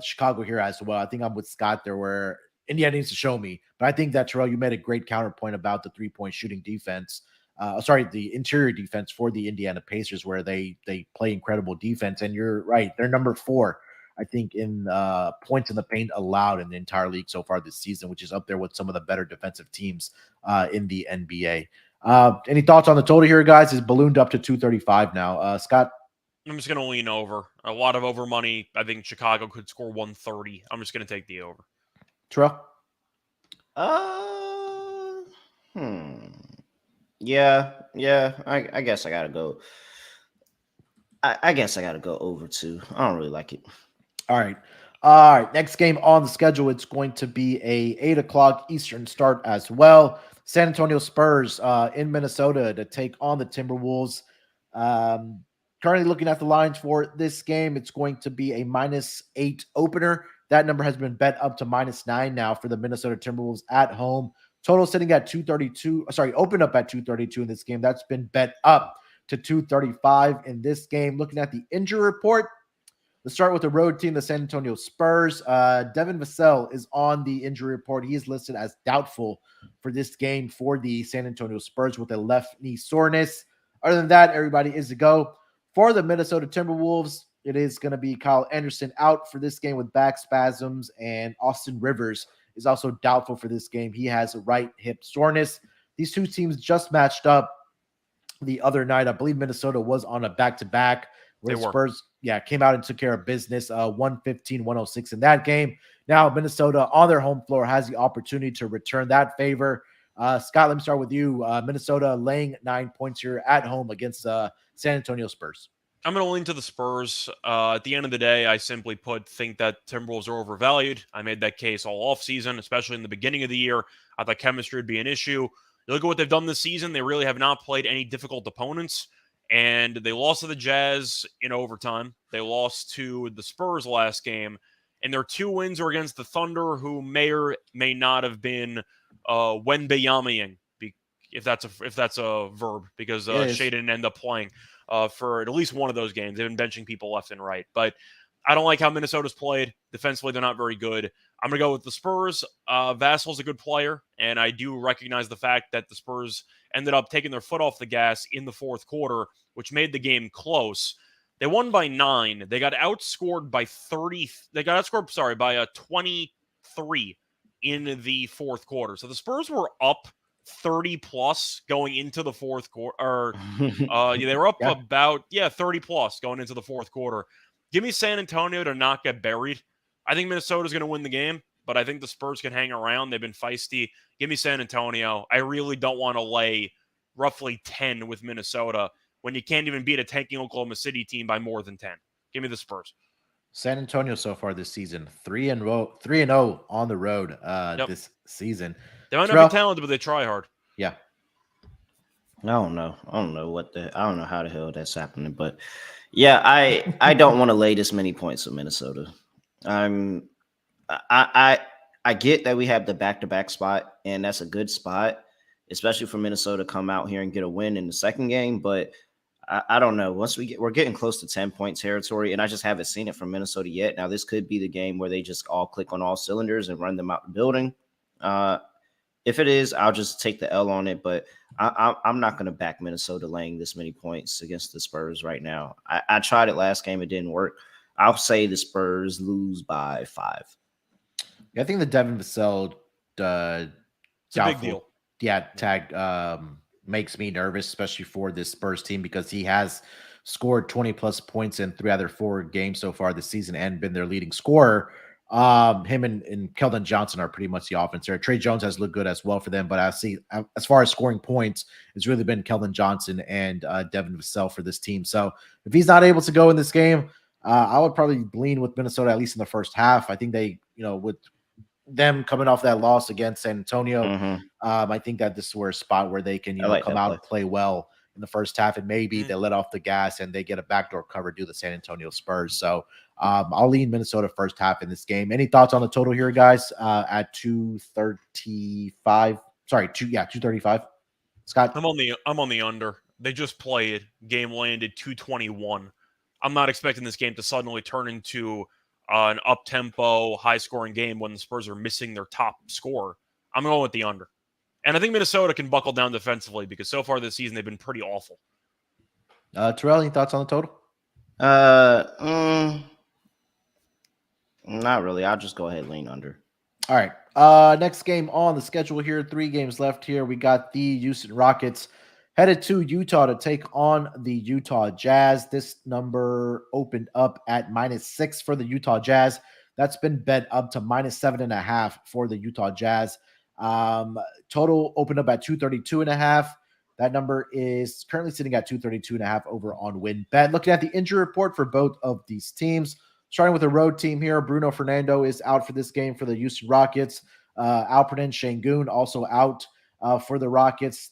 Speaker 1: Chicago here as well. I think I'm with Scott there, where Indiana needs to show me. But I think that, Terrell, you made a great counterpoint about the three-point shooting defense. The interior defense for the Indiana Pacers, where they play incredible defense. And you're right, they're number 4, I think, in points in the paint allowed in the entire league so far this season, which is up there with some of the better defensive teams in the NBA. Any thoughts on the total here, guys? It's ballooned up to 235 now. Scott?
Speaker 3: I'm just going to lean over. A lot of over money. I think Chicago could score 130. I'm just going to take the over.
Speaker 1: Terrell?
Speaker 2: Yeah. I guess I gotta go. I guess I gotta go over 2. I don't really like it.
Speaker 1: All right. Next game on the schedule, it's going to be a 8:00 Eastern start as well. San Antonio Spurs in Minnesota to take on the Timberwolves. Currently looking at the lines for this game, it's going to be a -8 opener. That number has been bet up to -9 now for the Minnesota Timberwolves at home. Total sitting at 232. Opened up at 232 in this game. That's been bet up to 235 in this game. Looking at the injury report, let's start with the road team, the San Antonio Spurs. Devin Vassell is on the injury report. He is listed as doubtful for this game for the San Antonio Spurs with a left knee soreness. Other than that, everybody is to go. For the Minnesota Timberwolves, it is going to be Kyle Anderson out for this game with back spasms, and Austin Rivers is also doubtful for this game. He has a right hip soreness. These two teams just matched up the other night. I believe Minnesota was on a back-to-back where the Spurs came out and took care of business, 115-106 in that game. Now Minnesota on their home floor has the opportunity to return that favor. Scott, let me start with you. Minnesota laying 9 points here at home against San Antonio Spurs.
Speaker 3: I'm going to lean to the Spurs. At the end of the day, I simply think that Timberwolves are overvalued. I made that case all offseason, especially in the beginning of the year. I thought chemistry would be an issue. You look at what they've done this season. They really have not played any difficult opponents, and they lost to the Jazz in overtime. They lost to the Spurs last game, and their 2 wins are against the Thunder, who may or may not have been Wembanyamaing, if that's a verb, because Shea didn't end up playing for at least one of those games. They've been benching people left and right. But I don't like how Minnesota's played. Defensively, they're not very good. I'm going to go with the Spurs. Vassal's a good player, and I do recognize the fact that the Spurs ended up taking their foot off the gas in the fourth quarter, which made the game close. They won by 9. They got outscored by 30. They got outscored, by 23 in the fourth quarter. So the Spurs were up 30 plus going into the fourth quarter. They were up about 30 plus going into the fourth quarter. Give me San Antonio to not get buried. I think Minnesota's going to win the game, but I think the Spurs can hang around. They've been feisty. Give me San Antonio. I really don't want to lay roughly 10 with Minnesota when you can't even beat a tanking Oklahoma City team by more than 10. Give me the Spurs.
Speaker 1: San Antonio so far this season, 3-0 on the road this season.
Speaker 3: They might not
Speaker 1: Terrell?
Speaker 3: be talented, but they try hard.
Speaker 1: Yeah.
Speaker 2: I don't know. I don't know how the hell that's happening, but yeah, I don't want to lay this many points with Minnesota. I'm I get that we have the back-to-back spot, and that's a good spot, especially for Minnesota to come out here and get a win in the second game. But I don't know. Once we're getting close to 10-point territory, and I just haven't seen it from Minnesota yet. Now, this could be the game where they just all click on all cylinders and run them out the building. If it is, I'll just take the L on it. But I'm not going to back Minnesota laying this many points against the Spurs right now. I tried it last game. It didn't work. I'll say the Spurs lose by 5.
Speaker 1: I think the Devin Vassell
Speaker 3: It's a big deal.
Speaker 1: tag makes me nervous, especially for this Spurs team, because he has scored 20 plus points in 3 out of their 4 games so far this season and been their leading scorer. Him and Keldon Johnson are pretty much the offense there. Trey Jones has looked good as well for them, but I see as far as scoring points, it's really been Keldon Johnson and Devin Vassell for this team. So if he's not able to go in this game, I would probably lean with Minnesota, at least in the first half. I think they, with them coming off that loss against San Antonio, I think that this is a spot where they can, come out and play well in the first half, and maybe they let off the gas and they get a backdoor cover due to the San Antonio Spurs. So I'll lean Minnesota first half in this game. Any thoughts on the total here, guys? At 235. Sorry, 235. Scott?
Speaker 3: I'm on the under. They just played. Game landed 221. I'm not expecting this game to suddenly turn into an up-tempo, high-scoring game when the Spurs are missing their top scorer. I'm going with the under. And I think Minnesota can buckle down defensively because so far this season they've been pretty awful.
Speaker 1: Terrell, any thoughts on the total?
Speaker 2: Not really. I'll just go ahead and lean under.
Speaker 1: All right. Next game on the schedule here. 3 games left here. We got the Houston Rockets headed to Utah to take on the Utah Jazz. This number opened up at -6 for the Utah Jazz. That's been bet up to -7.5 for the Utah Jazz. Total opened up at 232.5. That number is currently sitting at 232.5 over on WinBet. Looking at the injury report for both of these teams, starting with the road team here, Bruno Fernando is out for this game for the Houston Rockets. Alperen Şengün also out for the Rockets.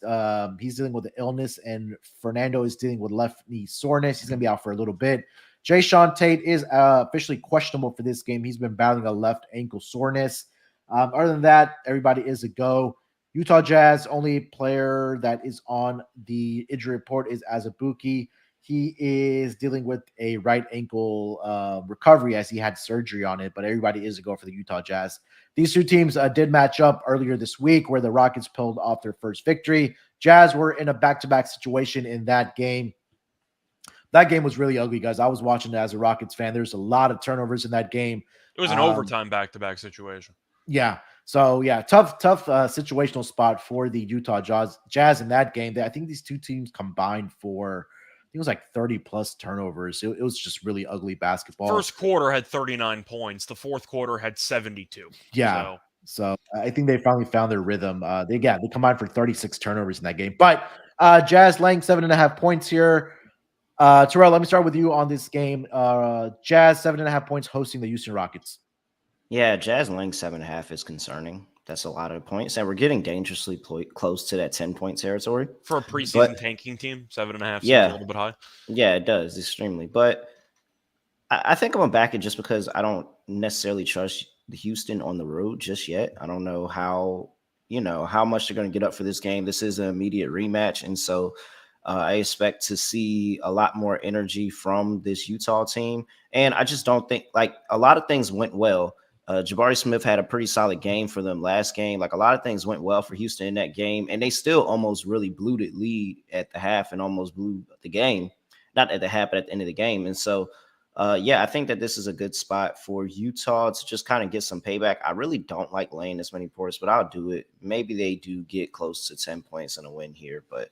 Speaker 1: He's dealing with the illness, and Fernando is dealing with left knee soreness. He's going to be out for a little bit. Jae'Sean Tate is officially questionable for this game. He's been battling a left ankle soreness. Other than that, everybody is a go. Utah Jazz, only player that is on the injury report is Azubuike. He is dealing with a right ankle recovery as he had surgery on it, but everybody is a go for the Utah Jazz. These two teams did match up earlier this week where the Rockets pulled off their first victory. Jazz were in a back-to-back situation in that game. That game was really ugly, guys. I was watching it as a Rockets fan. There's a lot of turnovers in that game.
Speaker 3: It was an overtime back-to-back situation.
Speaker 1: Yeah. So, tough situational spot for the Utah Jazz in that game. I think these two teams combined for, I think it was like 30-plus turnovers. It was just really ugly basketball.
Speaker 3: First quarter had 39 points. The fourth quarter had 72.
Speaker 1: Yeah. So I think they finally found their rhythm. They combined for 36 turnovers in that game. But Jazz laying 7.5 points here. Terrell, let me start with you on this game. Jazz 7.5 points hosting the Houston Rockets.
Speaker 2: Yeah, Jazz laying 7.5 is concerning. That's a lot of points, and we're getting dangerously close to that 10-point territory
Speaker 3: for a preseason tanking team. 7.5 seems a little bit high.
Speaker 2: Yeah, it does extremely. But I think I'm gonna back it just because I don't necessarily trust the Houston on the road just yet. I don't know how much they're going to get up for this game. This is an immediate rematch, and so I expect to see a lot more energy from this Utah team. And I just don't think a lot of things went well. Jabari Smith had a pretty solid game for them last game. A lot of things went well for Houston in that game, and they still almost really blew the lead at the half and almost blew the game. Not at the half, but at the end of the game. And so, I think that this is a good spot for Utah to just kind of get some payback. I really don't like laying this many points, but I'll do it. Maybe they do get close to 10 points and a win here, but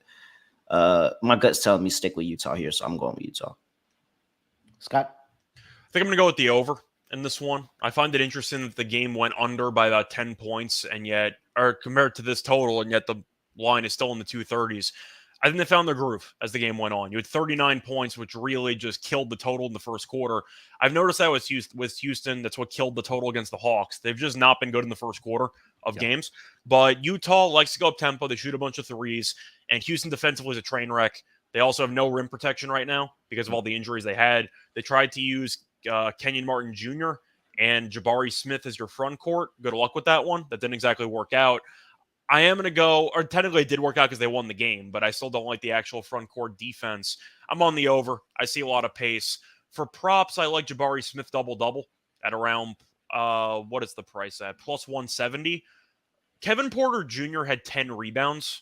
Speaker 2: my gut's telling me stick with Utah here, so I'm going with Utah.
Speaker 1: Scott?
Speaker 3: I think I'm going to go with the over in this one. I find it interesting that the game went under by about 10 points, or compared to this total, and yet the line is still in the 230s. I think they found their groove as the game went on. You had 39 points, which really just killed the total in the first quarter. I've noticed that with Houston. That's what killed the total against the Hawks. They've just not been good in the first quarter of games. But Utah likes to go up tempo. They shoot a bunch of threes. And Houston defensively is a train wreck. They also have no rim protection right now because of all the injuries they had. They tried to use Kenyon Martin Jr. and Jabari Smith as your front court. Good luck with that one. That didn't exactly work out. I am going to go, or technically it did work out because they won the game, but I still don't like the actual front court defense. I'm on the over. I see a lot of pace. For props, I like Jabari Smith double-double at around, what is the price at? Plus 170. Kevin Porter Jr. had 10 rebounds.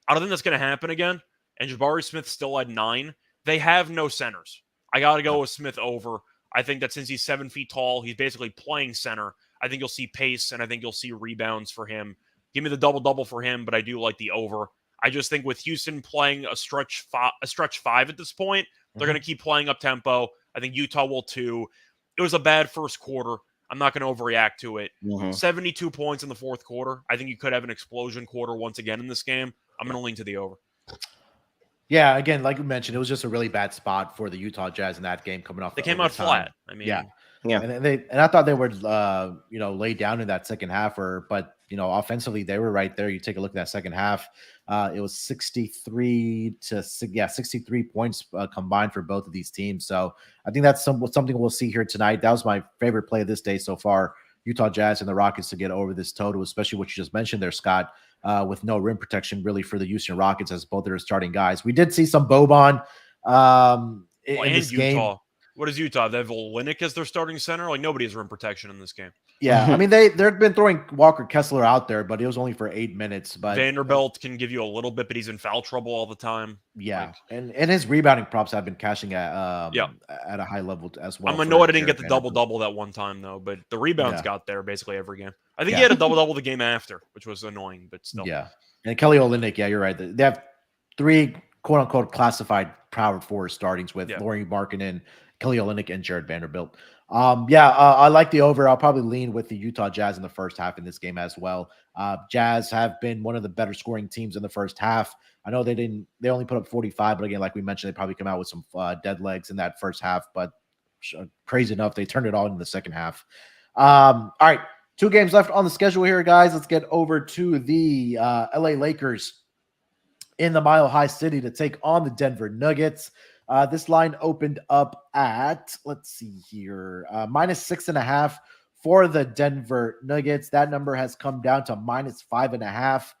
Speaker 3: I don't think that's going to happen again. And Jabari Smith still had 9. They have no centers. I got to go with Smith over. I think that since he's 7 feet tall, he's basically playing center. I think you'll see pace, and I think you'll see rebounds for him. Give me the double-double for him, but I do like the over. I just think with Houston playing a stretch 5 at this point, they're going to keep playing up tempo. I think Utah will too. It was a bad first quarter. I'm not going to overreact to it. 72 points in the fourth quarter. I think you could have an explosion quarter once again in this game. I'm going to lean to the over.
Speaker 1: Yeah, again, like you mentioned, it was just a really bad spot for the Utah Jazz in that game coming off.
Speaker 3: They came out flat. I mean,
Speaker 1: yeah. And I thought they would, lay down in that second half, but offensively they were right there. You take a look at that second half. It was 63 points combined for both of these teams. So I think that's something we'll see here tonight. That was my favorite play of this day so far. Utah Jazz and the Rockets to get over this total, especially what you just mentioned there, Scott. With no rim protection really for the Houston Rockets as both their starting guys. We did see some Boban in this
Speaker 3: Utah.
Speaker 1: game.
Speaker 3: What is Utah? They have Olynyk as their starting center? Like, nobody has rim protection in this game.
Speaker 1: Yeah, I mean, they've been throwing Walker Kessler out there, but it was only for 8 minutes. But
Speaker 3: Vanderbilt can give you a little bit, but he's in foul trouble all the time.
Speaker 1: Yeah, and his rebounding props have been cashing at a high level as well.
Speaker 3: I'm annoyed I didn't get the double-double that one time, though, but the rebounds got there basically every game. I think he had a double-double the game after, which was annoying, but still.
Speaker 1: Yeah, and Kelly Olynyk, you're right. They have 3 quote-unquote classified power forward startings with Lauri Markkanen, Kelly Olynyk, and Jared Vanderbilt. I like the over. I'll probably lean with the Utah Jazz in the first half in this game as well. Jazz have been one of the better scoring teams in the first half. I know they only put up 45, but again, like we mentioned, they probably come out with some dead legs in that first half, but crazy enough, they turned it on in the second half. All right, 2 games left on the schedule here, guys. Let's get over to the LA Lakers in the Mile High City to take on the Denver Nuggets. This line opened up at, let's see here, -6.5 for the Denver Nuggets. That number has come down to -5.5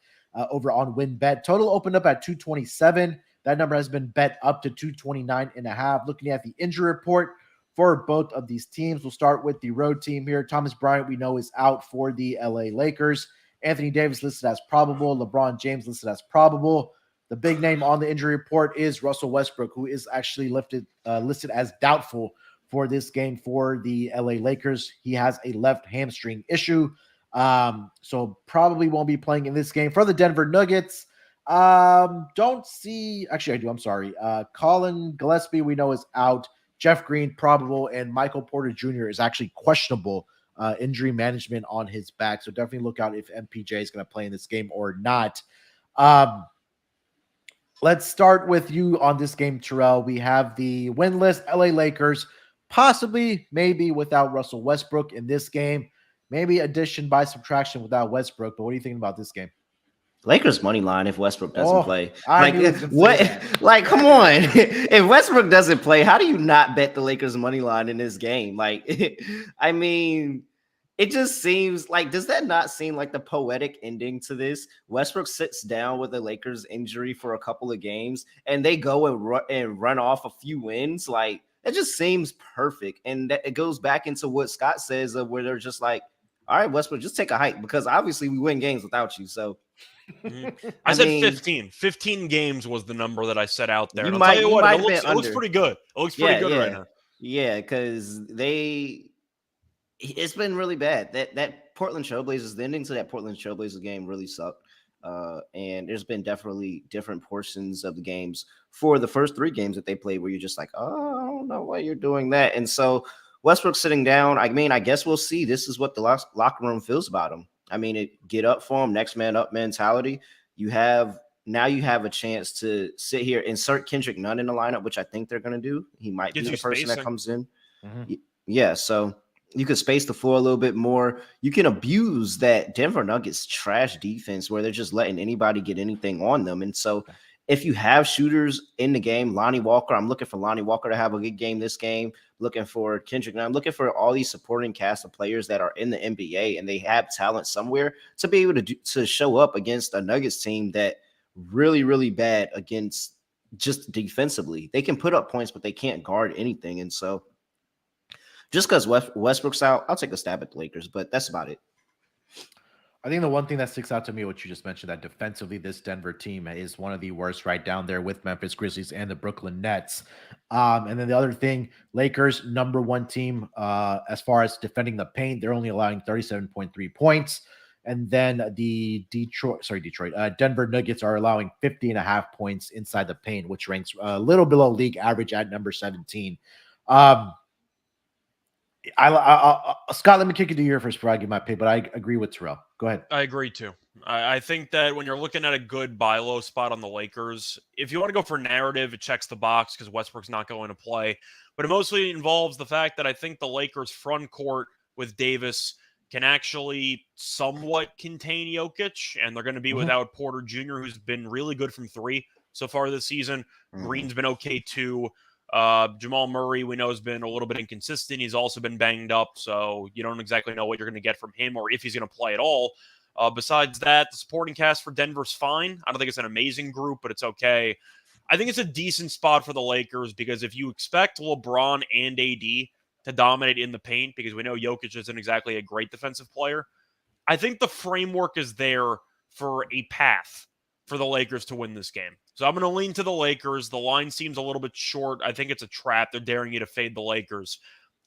Speaker 1: over on WinBet. Total opened up at 227. That number has been bet up to 229.5. Looking at the injury report for both of these teams, we'll start with the road team here. Thomas Bryant, we know, is out for the LA Lakers. Anthony Davis listed as probable. LeBron James listed as probable. The big name on the injury report is Russell Westbrook, who is actually listed as doubtful for this game for the LA Lakers. He has a left hamstring issue, so probably won't be playing in this game. For the Denver Nuggets, don't see – actually, I do. I'm sorry. Colin Gillespie, we know, is out. Jeff Green, probable, and Michael Porter Jr. is actually questionable injury management on his back. So definitely look out if MPJ is going to play in this game or not. Let's start with you on this game, Terrell. We have the winless LA Lakers, possibly, maybe without Russell Westbrook in this game. Maybe addition by subtraction without Westbrook. But what are you thinking about this game?
Speaker 2: Lakers money line if Westbrook doesn't play. Like, come on. If Westbrook doesn't play, how do you not bet the Lakers money line in this game? Like, I mean, it just seems like, does that not seem like the poetic ending to this? Westbrook sits down with the Lakers injury for a couple of games and they go and run off a few wins. Like, it just seems perfect. And it goes back into what Scott says of where they're just like, all right, Westbrook, just take a hike because obviously we win games without you. So
Speaker 3: I said 15. 15 games was the number that I set out there.
Speaker 2: It
Speaker 3: looks pretty good. It looks pretty good right now.
Speaker 2: Yeah, because it's been really bad. That Portland Trailblazers, the ending to that Portland Trailblazers game really sucked. And there's been definitely different portions of the games for the first 3 games that they played where you're just like, oh, I don't know why you're doing that. And so Westbrook sitting down, I mean, I guess we'll see. This is what the locker room feels about him. I mean, get up for him, next man up mentality. You have now you have a chance to sit here, insert Kendrick Nunn in the lineup, which I think they're going to do. He might
Speaker 3: Gives
Speaker 2: be
Speaker 3: you
Speaker 2: the person that
Speaker 3: spacing.
Speaker 2: comes in. Yeah, so you could space the floor a little bit more. You can abuse that Denver Nuggets trash defense where they're just letting anybody get anything on them. And so if you have shooters in the game, Lonnie Walker, I'm looking for Lonnie Walker to have a good game this game, looking for Kendrick Nunn, I'm looking for all these supporting cast of players that are in the NBA and they have talent somewhere to be able to show up against a Nuggets team that really, really bad against just defensively. They can put up points, but they can't guard anything. And so just because Westbrook's out, I'll take a stab at the Lakers, but that's about it.
Speaker 1: I think the one thing that sticks out to me, what you just mentioned, that defensively, this Denver team is one of the worst right down there with Memphis Grizzlies and the Brooklyn Nets. And then the other thing, Lakers, number one team as far as defending the paint. They're only allowing 37.3 points. And then the Denver Nuggets are allowing 50.5 points inside the paint, which ranks a little below league average at number 17. Scott, let me kick it to you first before I give my pick, but I agree with Terrell. Go ahead.
Speaker 3: I agree too. I think that when you're looking at a good buy low spot on the Lakers, if you want to go for narrative, it checks the box because Westbrook's not going to play. But it mostly involves the fact that I think the Lakers front court with Davis can actually somewhat contain Jokic, and they're going to be without Porter Jr., who's been really good from three so far this season. Green's been okay too. Jamal Murray, we know, has been a little bit inconsistent. He's also been banged up, so you don't exactly know what you're going to get from him or if he's going to play at all. Besides that, the supporting cast for Denver's fine. I don't think it's an amazing group, but it's okay. I think it's a decent spot for the Lakers because if you expect LeBron and AD to dominate in the paint, because we know Jokic isn't exactly a great defensive player, I think the framework is there for a path for the Lakers to win this game. So I'm going to lean to the Lakers. The line seems a little bit short. I think it's a trap. They're daring you to fade the Lakers.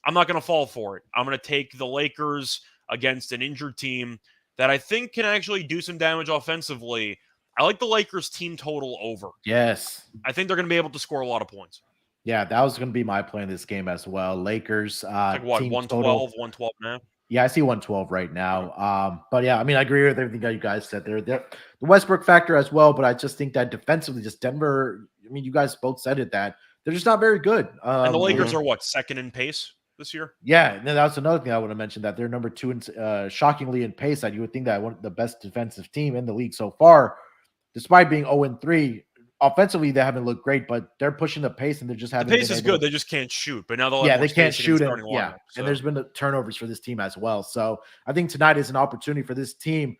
Speaker 3: I'm not going to fall for it. I'm going to take the Lakers against an injured team that I think can actually do some damage offensively. I like the Lakers team total over.
Speaker 1: Yes.
Speaker 3: I think they're going to be able to score a lot of points.
Speaker 1: Yeah, that was going to be my play in this game as well. Lakers
Speaker 3: like what,
Speaker 1: team
Speaker 3: 112,
Speaker 1: total.
Speaker 3: 112 now?
Speaker 1: Yeah, I see 112 right now. But yeah, I mean, I agree with everything that you guys said there. The Westbrook factor as well, but I just think that defensively, just Denver, I mean, you guys both said it, that they're just not very good.
Speaker 3: And the Lakers are what, second in pace this year?
Speaker 1: Yeah, and then that's another thing I want to mention, that they're number two in shockingly in pace. That you would think that one of the best defensive team in the league so far, despite being 0-3. Offensively, they haven't looked great, but they're pushing the pace and they're just having.
Speaker 3: The pace is good. They just can't shoot. But now they'll
Speaker 1: they can't shoot. And,
Speaker 3: lineup, so.
Speaker 1: And there's been the turnovers for this team as well. So I think tonight is an opportunity for this team,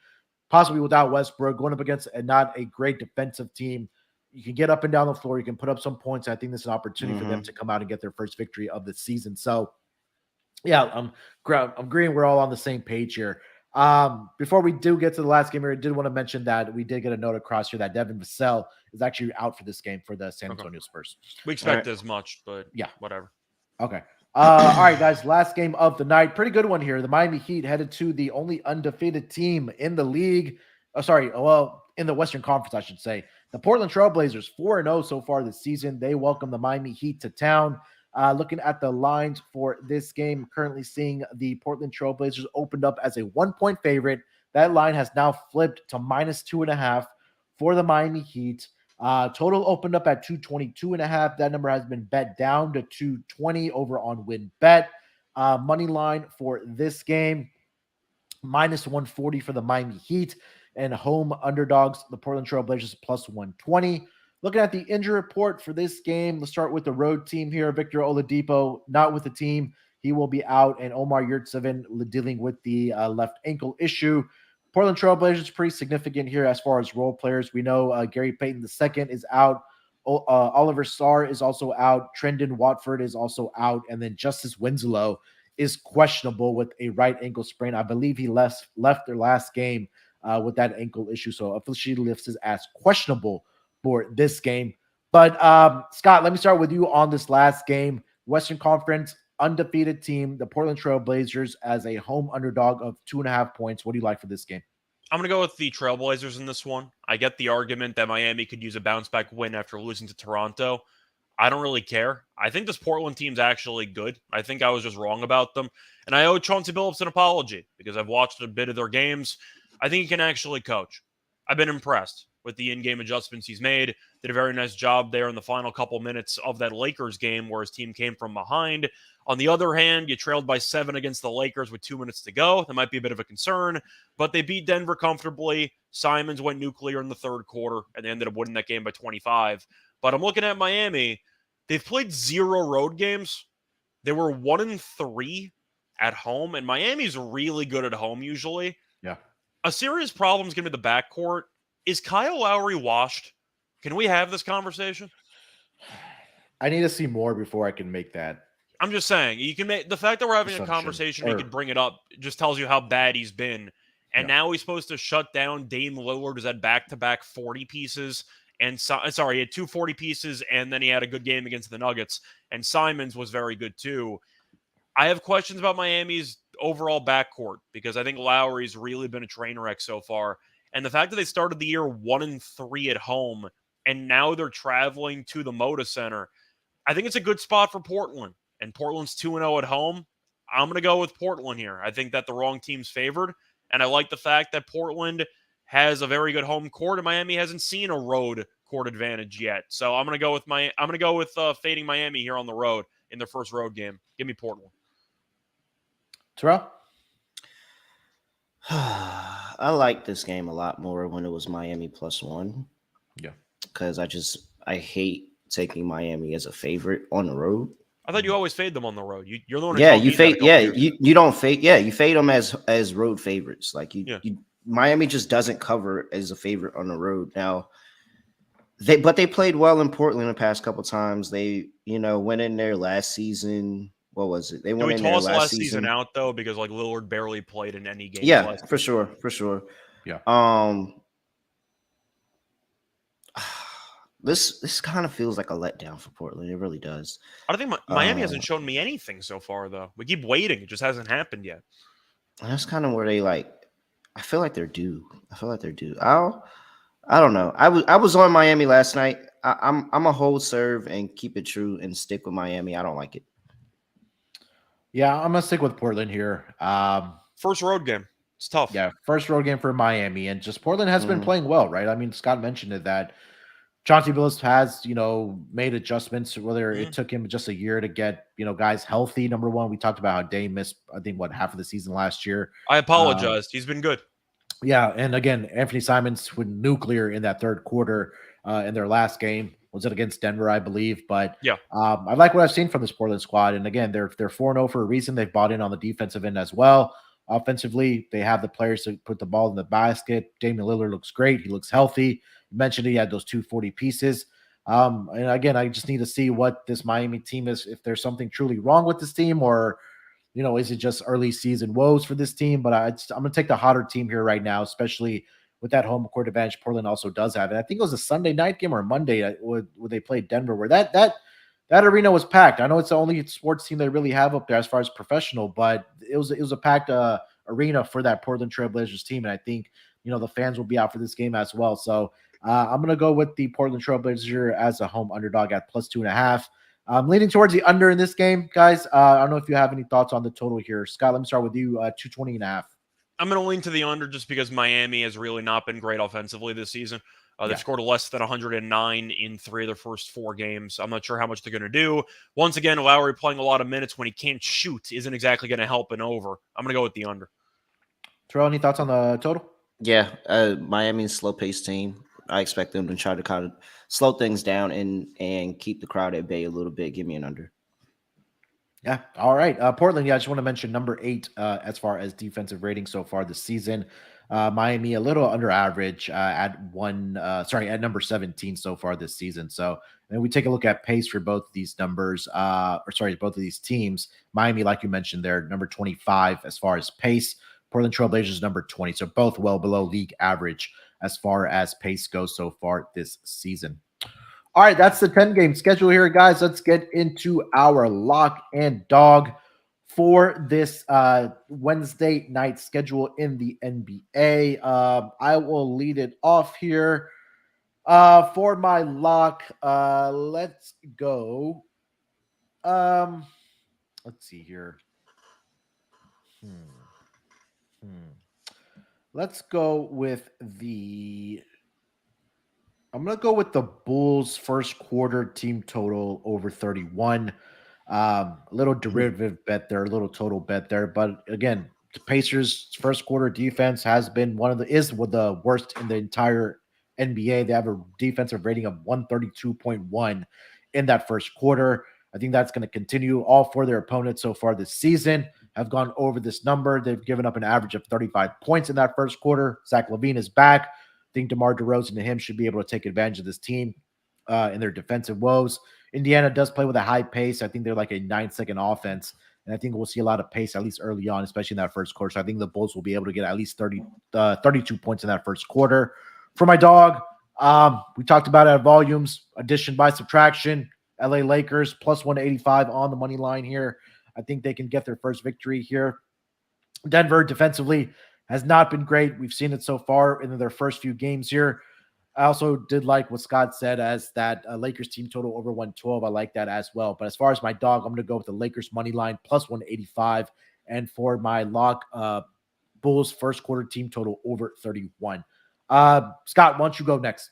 Speaker 1: possibly without Westbrook, going up against not a great defensive team. You can get up and down the floor. You can put up some points. I think this is an opportunity for them to come out and get their first victory of the season. So, yeah, I'm agreeing. We're all on the same page here. Before we do get to the last game here, I did want to mention that we did get a note across here that Devin Vassell is actually out for this game for the San Antonio Spurs.
Speaker 3: We expect as much, but yeah, whatever.
Speaker 1: Okay. All right, guys, last game of the night. Pretty good one here. The Miami Heat headed to the only undefeated team in the league. In the Western Conference, I should say. The Portland Trail Blazers, 4-0 so far this season. They welcome the Miami Heat to town. Looking at the lines for this game, currently seeing the Portland Trail Blazers opened up as a 1-point favorite. That line has now flipped to -2.5 for the Miami Heat. Total opened up at 222.5. That number has been bet down to 220 over on WinBet. Money line for this game, -140 for the Miami Heat. And home underdogs, the Portland Trail Blazers, +120. Looking at the injury report for this game, let's start with the road team here. Victor Oladipo, not with the team. He will be out. And Omar Yurtseven dealing with the left ankle issue. Portland Trail Blazers pretty significant here as far as role players. We know Gary Payton II is out. Oliver Sarr is also out. Trendon Watford is also out. And then Justice Winslow is questionable with a right ankle sprain. I believe he left their last game with that ankle issue. So officially listed as questionable for this game. But Scott, let me start with you on this last game. Western Conference undefeated team, the Portland Trail Blazers, as a home underdog of 2.5 points. What do you like for this game?
Speaker 3: I'm going to go with the Trailblazers in this one. I get the argument that Miami could use a bounce-back win after losing to Toronto. I don't really care. I think this Portland team's actually good. I think I was just wrong about them. And I owe Chauncey Billups an apology because I've watched a bit of their games. I think he can actually coach. I've been impressed. with the in-game adjustments he's made. Did a very nice job there in the final couple minutes of that Lakers game where his team came from behind. On the other hand, you trailed by 7 against the Lakers with 2 minutes to go. That might be a bit of a concern, but they beat Denver comfortably. Simons went nuclear in the third quarter, and they ended up winning that game by 25. But I'm looking at Miami. They've played 0 road games. They were 1-3 at home, and Miami's really good at home usually.
Speaker 1: Yeah.
Speaker 3: A serious problem is going to be the backcourt. Is Kyle Lowry washed? Can we have this conversation?
Speaker 1: I need to see more before I can make that.
Speaker 3: I'm just saying, you can make the fact that we're having a
Speaker 1: Assumption.
Speaker 3: conversation, we could bring it up, just tells you how bad he's been. And now he's supposed to shut down Dame Lillard, who's had back-to-back 40 pieces. And he had 2 40 pieces, and then he had a good game against the Nuggets. And Simons was very good too. I have questions about Miami's overall backcourt because I think Lowry's really been a train wreck so far. And the fact that they started the year 1-3 at home, and now they're traveling to the Moda Center, I think it's a good spot for Portland. And Portland's 2-0 at home. I'm going to go with Portland here. I think that the wrong team's favored. And I like the fact that Portland has a very good home court, and Miami hasn't seen a road court advantage yet. So I'm going to go with fading Miami here on the road in their first road game. Give me Portland.
Speaker 1: Terrell?
Speaker 2: I like this game a lot more when it was Miami +1.
Speaker 1: Yeah.
Speaker 2: Because I hate taking Miami as a favorite on the road.
Speaker 3: I thought you always fade them on the road. You're the one.
Speaker 2: You fade. Yeah, you don't fade. Yeah, you fade them as road favorites. Like Miami just doesn't cover as a favorite on the road. Now, they played well in Portland the past couple times. They went in there last season. What was it? They went in there last season
Speaker 3: out though because like Lillard barely played in any game.
Speaker 2: Yeah, for sure.
Speaker 1: Yeah.
Speaker 2: This kind of feels like a letdown for Portland. It really does.
Speaker 3: I don't think Miami hasn't shown me anything so far, though. We keep waiting. It just hasn't happened yet.
Speaker 2: That's kind of where they I feel like they're due. I don't know. I was on Miami last night. I'm a hold serve and keep it true and stick with Miami. I don't like it.
Speaker 1: Yeah, I'm gonna stick with Portland here.
Speaker 3: First road game. It's tough.
Speaker 1: Yeah, first road game for Miami, and just Portland has been playing well, right? I mean, Scott mentioned it that Chauncey Billups has, made adjustments, whether it took him just a year to get, guys healthy. Number one, we talked about how Dame missed, I think, half of the season last year.
Speaker 3: I apologized. He's been good.
Speaker 1: Yeah, and again, Anthony Simons went nuclear in that third quarter in their last game. Was it against Denver, I believe? But
Speaker 3: yeah,
Speaker 1: I like what I've seen from this Portland squad. And again, they're 4-0 for a reason. They've bought in on the defensive end as well. Offensively, they have the players to put the ball in the basket. Damian Lillard looks great. He looks healthy. You mentioned he had those 2 40 pieces. And again, I just need to see what this Miami team is, if there's something truly wrong with this team, or, is it just early season woes for this team? But I'm going to take the hotter team here right now, especially with that home court advantage Portland also does have. And I think it was a Sunday night game or a Monday where they played Denver, where that arena was packed. I know it's the only sports team they really have up there as far as professional, but it was a packed arena for that Portland Trailblazers team. And I think, the fans will be out for this game as well. So I'm going to go with the Portland Trailblazers as a home underdog at +2.5. I'm leaning towards the under in this game, guys. I don't know if you have any thoughts on the total here. Scott, let me start with you, 220.5.
Speaker 3: I'm going to lean to the under just because Miami has really not been great offensively this season. They've scored less than 109 in 3 of their first 4 games. I'm not sure how much they're going to do. Once again, Lowry playing a lot of minutes when he can't shoot isn't exactly going to help an over. I'm going to go with the under.
Speaker 1: Terrell, any thoughts on the total?
Speaker 2: Yeah, Miami's slow-paced team. I expect them to try to kind of slow things down and keep the crowd at bay a little bit. Give me an under.
Speaker 1: Yeah. All right. Portland. Yeah. I just want to mention number 8 as far as defensive rating so far this season. Miami a little under average at number 17 so far this season. So, and we take a look at pace for both of these numbers, both of these teams. Miami, like you mentioned, they're number 25 as far as pace. Portland Trailblazers number 20. So both well below league average as far as pace goes so far this season. All right, that's the 10-game schedule here, guys. Let's get into our lock and dog for this Wednesday night schedule in the NBA. I will lead it off here. For my lock, let's go. Let's see here. Let's go with the I'm going to go with the Bulls first quarter team total over 31. A little derivative bet there, a little total bet there. But again, the Pacers' first quarter defense has been is one of the worst in the entire NBA. They have a defensive rating of 132.1 in that first quarter. I think that's going to continue. All four of their opponents so far this season have gone over this number. They've given up an average of 35 points in that first quarter. Zach LaVine is back. I think DeMar DeRozan and him should be able to take advantage of this team in their defensive woes. Indiana does play with a high pace. I think they're like a 9-second offense. And I think we'll see a lot of pace, at least early on, especially in that first quarter. So I think the Bulls will be able to get at least 32 points in that first quarter. For my dog, we talked about it at volumes, addition by subtraction. LA Lakers plus 185 on the money line here. I think they can get their first victory here. Denver defensively has not been great. We've seen it so far in their first few games here. I also did like what Scott said as that Lakers team total over 112. I like that as well. But as far as my dog, I'm going to go with the Lakers money line plus 185. And for my lock, Bulls first quarter team total over 31. Scott, why don't you go next?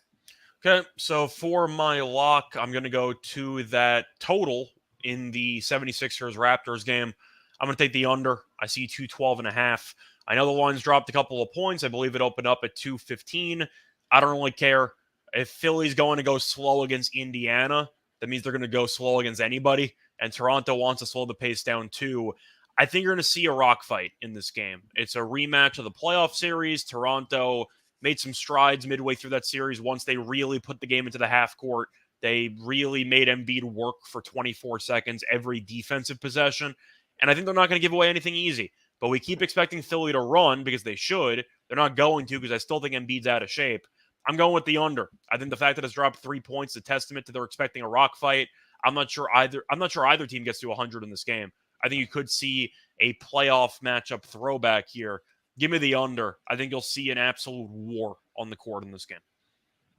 Speaker 3: Okay, so for my lock, I'm going to go to that total in the 76ers Raptors game. I'm going to take the under. I see 212.5. I know the line's dropped a couple of points. I believe it opened up at 215. I don't really care. If Philly's going to go slow against Indiana, that means they're going to go slow against anybody. And Toronto wants to slow the pace down too. I think you're going to see a rock fight in this game. It's a rematch of the playoff series. Toronto made some strides midway through that series once they really put the game into the half court. They really made Embiid work for 24 seconds every defensive possession. And I think they're not going to give away anything easy. But we keep expecting Philly to run because they should. They're not going to because I still think Embiid's out of shape. I'm going with the under. I think the fact that it's dropped 3 points is a testament to they're expecting a rock fight. I'm not sure either team gets to 100 in this game. I think you could see a playoff matchup throwback here. Give me the under. I think you'll see an absolute war on the court in this game.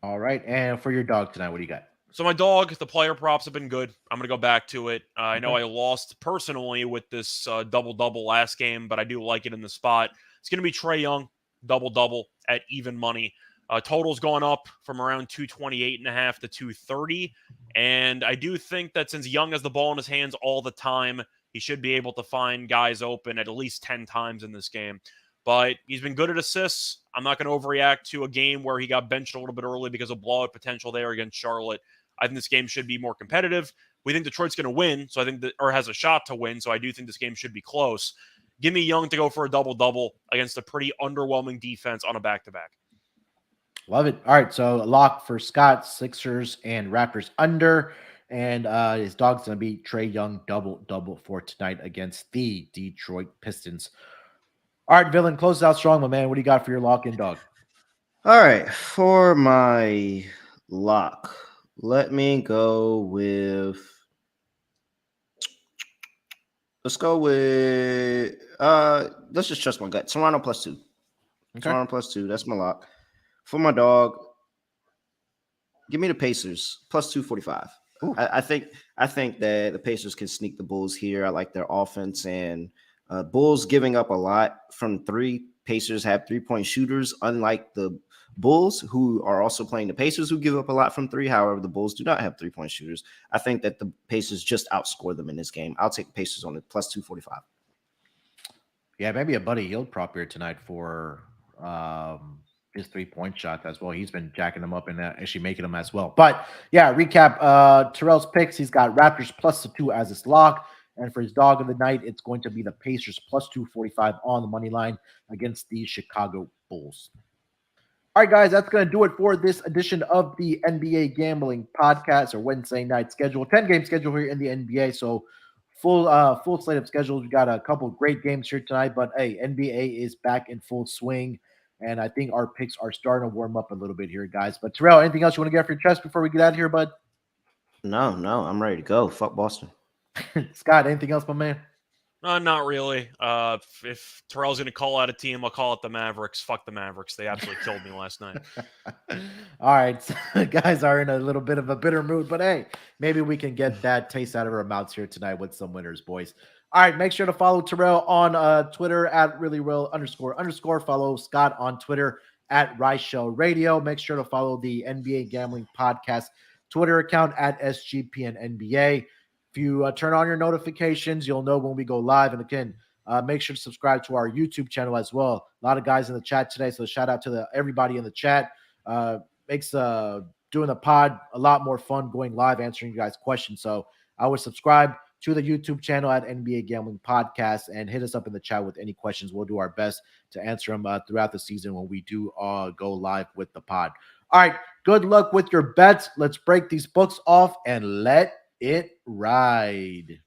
Speaker 1: All right. And for your dog tonight, what do you got?
Speaker 3: So my dog, the player props have been good. I'm going to go back to it. I know I lost personally with this double-double last game, but I do like it in the spot. It's going to be Trae Young, double-double at even money. Total's gone up from around 228.5 to 230. And I do think that since Young has the ball in his hands all the time, he should be able to find guys open at least 10 times in this game. But he's been good at assists. I'm not going to overreact to a game where he got benched a little bit early because of blowout potential there against Charlotte. I think this game should be more competitive. We think Detroit's going to win, so I think or has a shot to win, so I do think this game should be close. Give me Young to go for a double-double against a pretty underwhelming defense on a back-to-back.
Speaker 1: Love it. All right, so a lock for Scott, Sixers and Raptors under, and his dog's going to be Trae Young double-double for tonight against the Detroit Pistons. All right, Villain, close out strong, my man. What do you got for your lock-in dog?
Speaker 2: All right, for my lock, let me go with. Let's go with. Let's just trust my gut. Toronto plus 2. Okay. Toronto plus 2. That's my lock. For my dog, give me the Pacers plus 245. I think that the Pacers can sneak the Bulls here. I like their offense and. Bulls giving up a lot from 3. Pacers have 3-point shooters, unlike the Bulls, who are also playing the Pacers, who give up a lot from 3. However, the Bulls do not have 3-point shooters. I think that the Pacers just outscore them in this game. I'll take the Pacers on the plus 245.
Speaker 1: Yeah, maybe a Buddy Hield prop here tonight for his 3-point shot as well. He's been jacking them up and actually making them as well. But yeah, recap Terrell's picks. He's got Raptors plus 2 as his lock. And for his dog of the night, it's going to be the Pacers plus 245 on the money line against the Chicago Bulls. All right, guys, that's going to do it for this edition of the NBA Gambling Podcast or Wednesday night schedule. 10-game schedule here in the NBA, so full slate of schedules. We got a couple of great games here tonight, but hey, NBA is back in full swing, and I think our picks are starting to warm up a little bit here, guys. But Terrell, anything else you want to get off your chest before we get out of here, bud?
Speaker 2: No, I'm ready to go. Fuck Boston.
Speaker 1: Scott, anything else, my man?
Speaker 3: Not really. If Terrell's going to call out a team, I'll call it the Mavericks. Fuck the Mavericks. They absolutely killed me last night.
Speaker 1: All right. So guys are in a little bit of a bitter mood, but hey, maybe we can get that taste out of our mouths here tonight with some winners, boys. All right. Make sure to follow Terrell on Twitter at reallyreal__. Follow Scott on Twitter at Reichel Radio. Make sure to follow the NBA Gambling Podcast Twitter account at SGPNNBA. If you turn on your notifications, you'll know when we go live. And again, make sure to subscribe to our YouTube channel as well. A lot of guys in the chat today, so shout out to everybody in the chat. Makes doing the pod a lot more fun, going live, answering you guys' questions. So I would subscribe to the YouTube channel at NBA Gambling Podcast and hit us up in the chat with any questions. We'll do our best to answer them throughout the season when we do go live with the pod. All right, good luck with your bets. Let's break these books off and let it ride.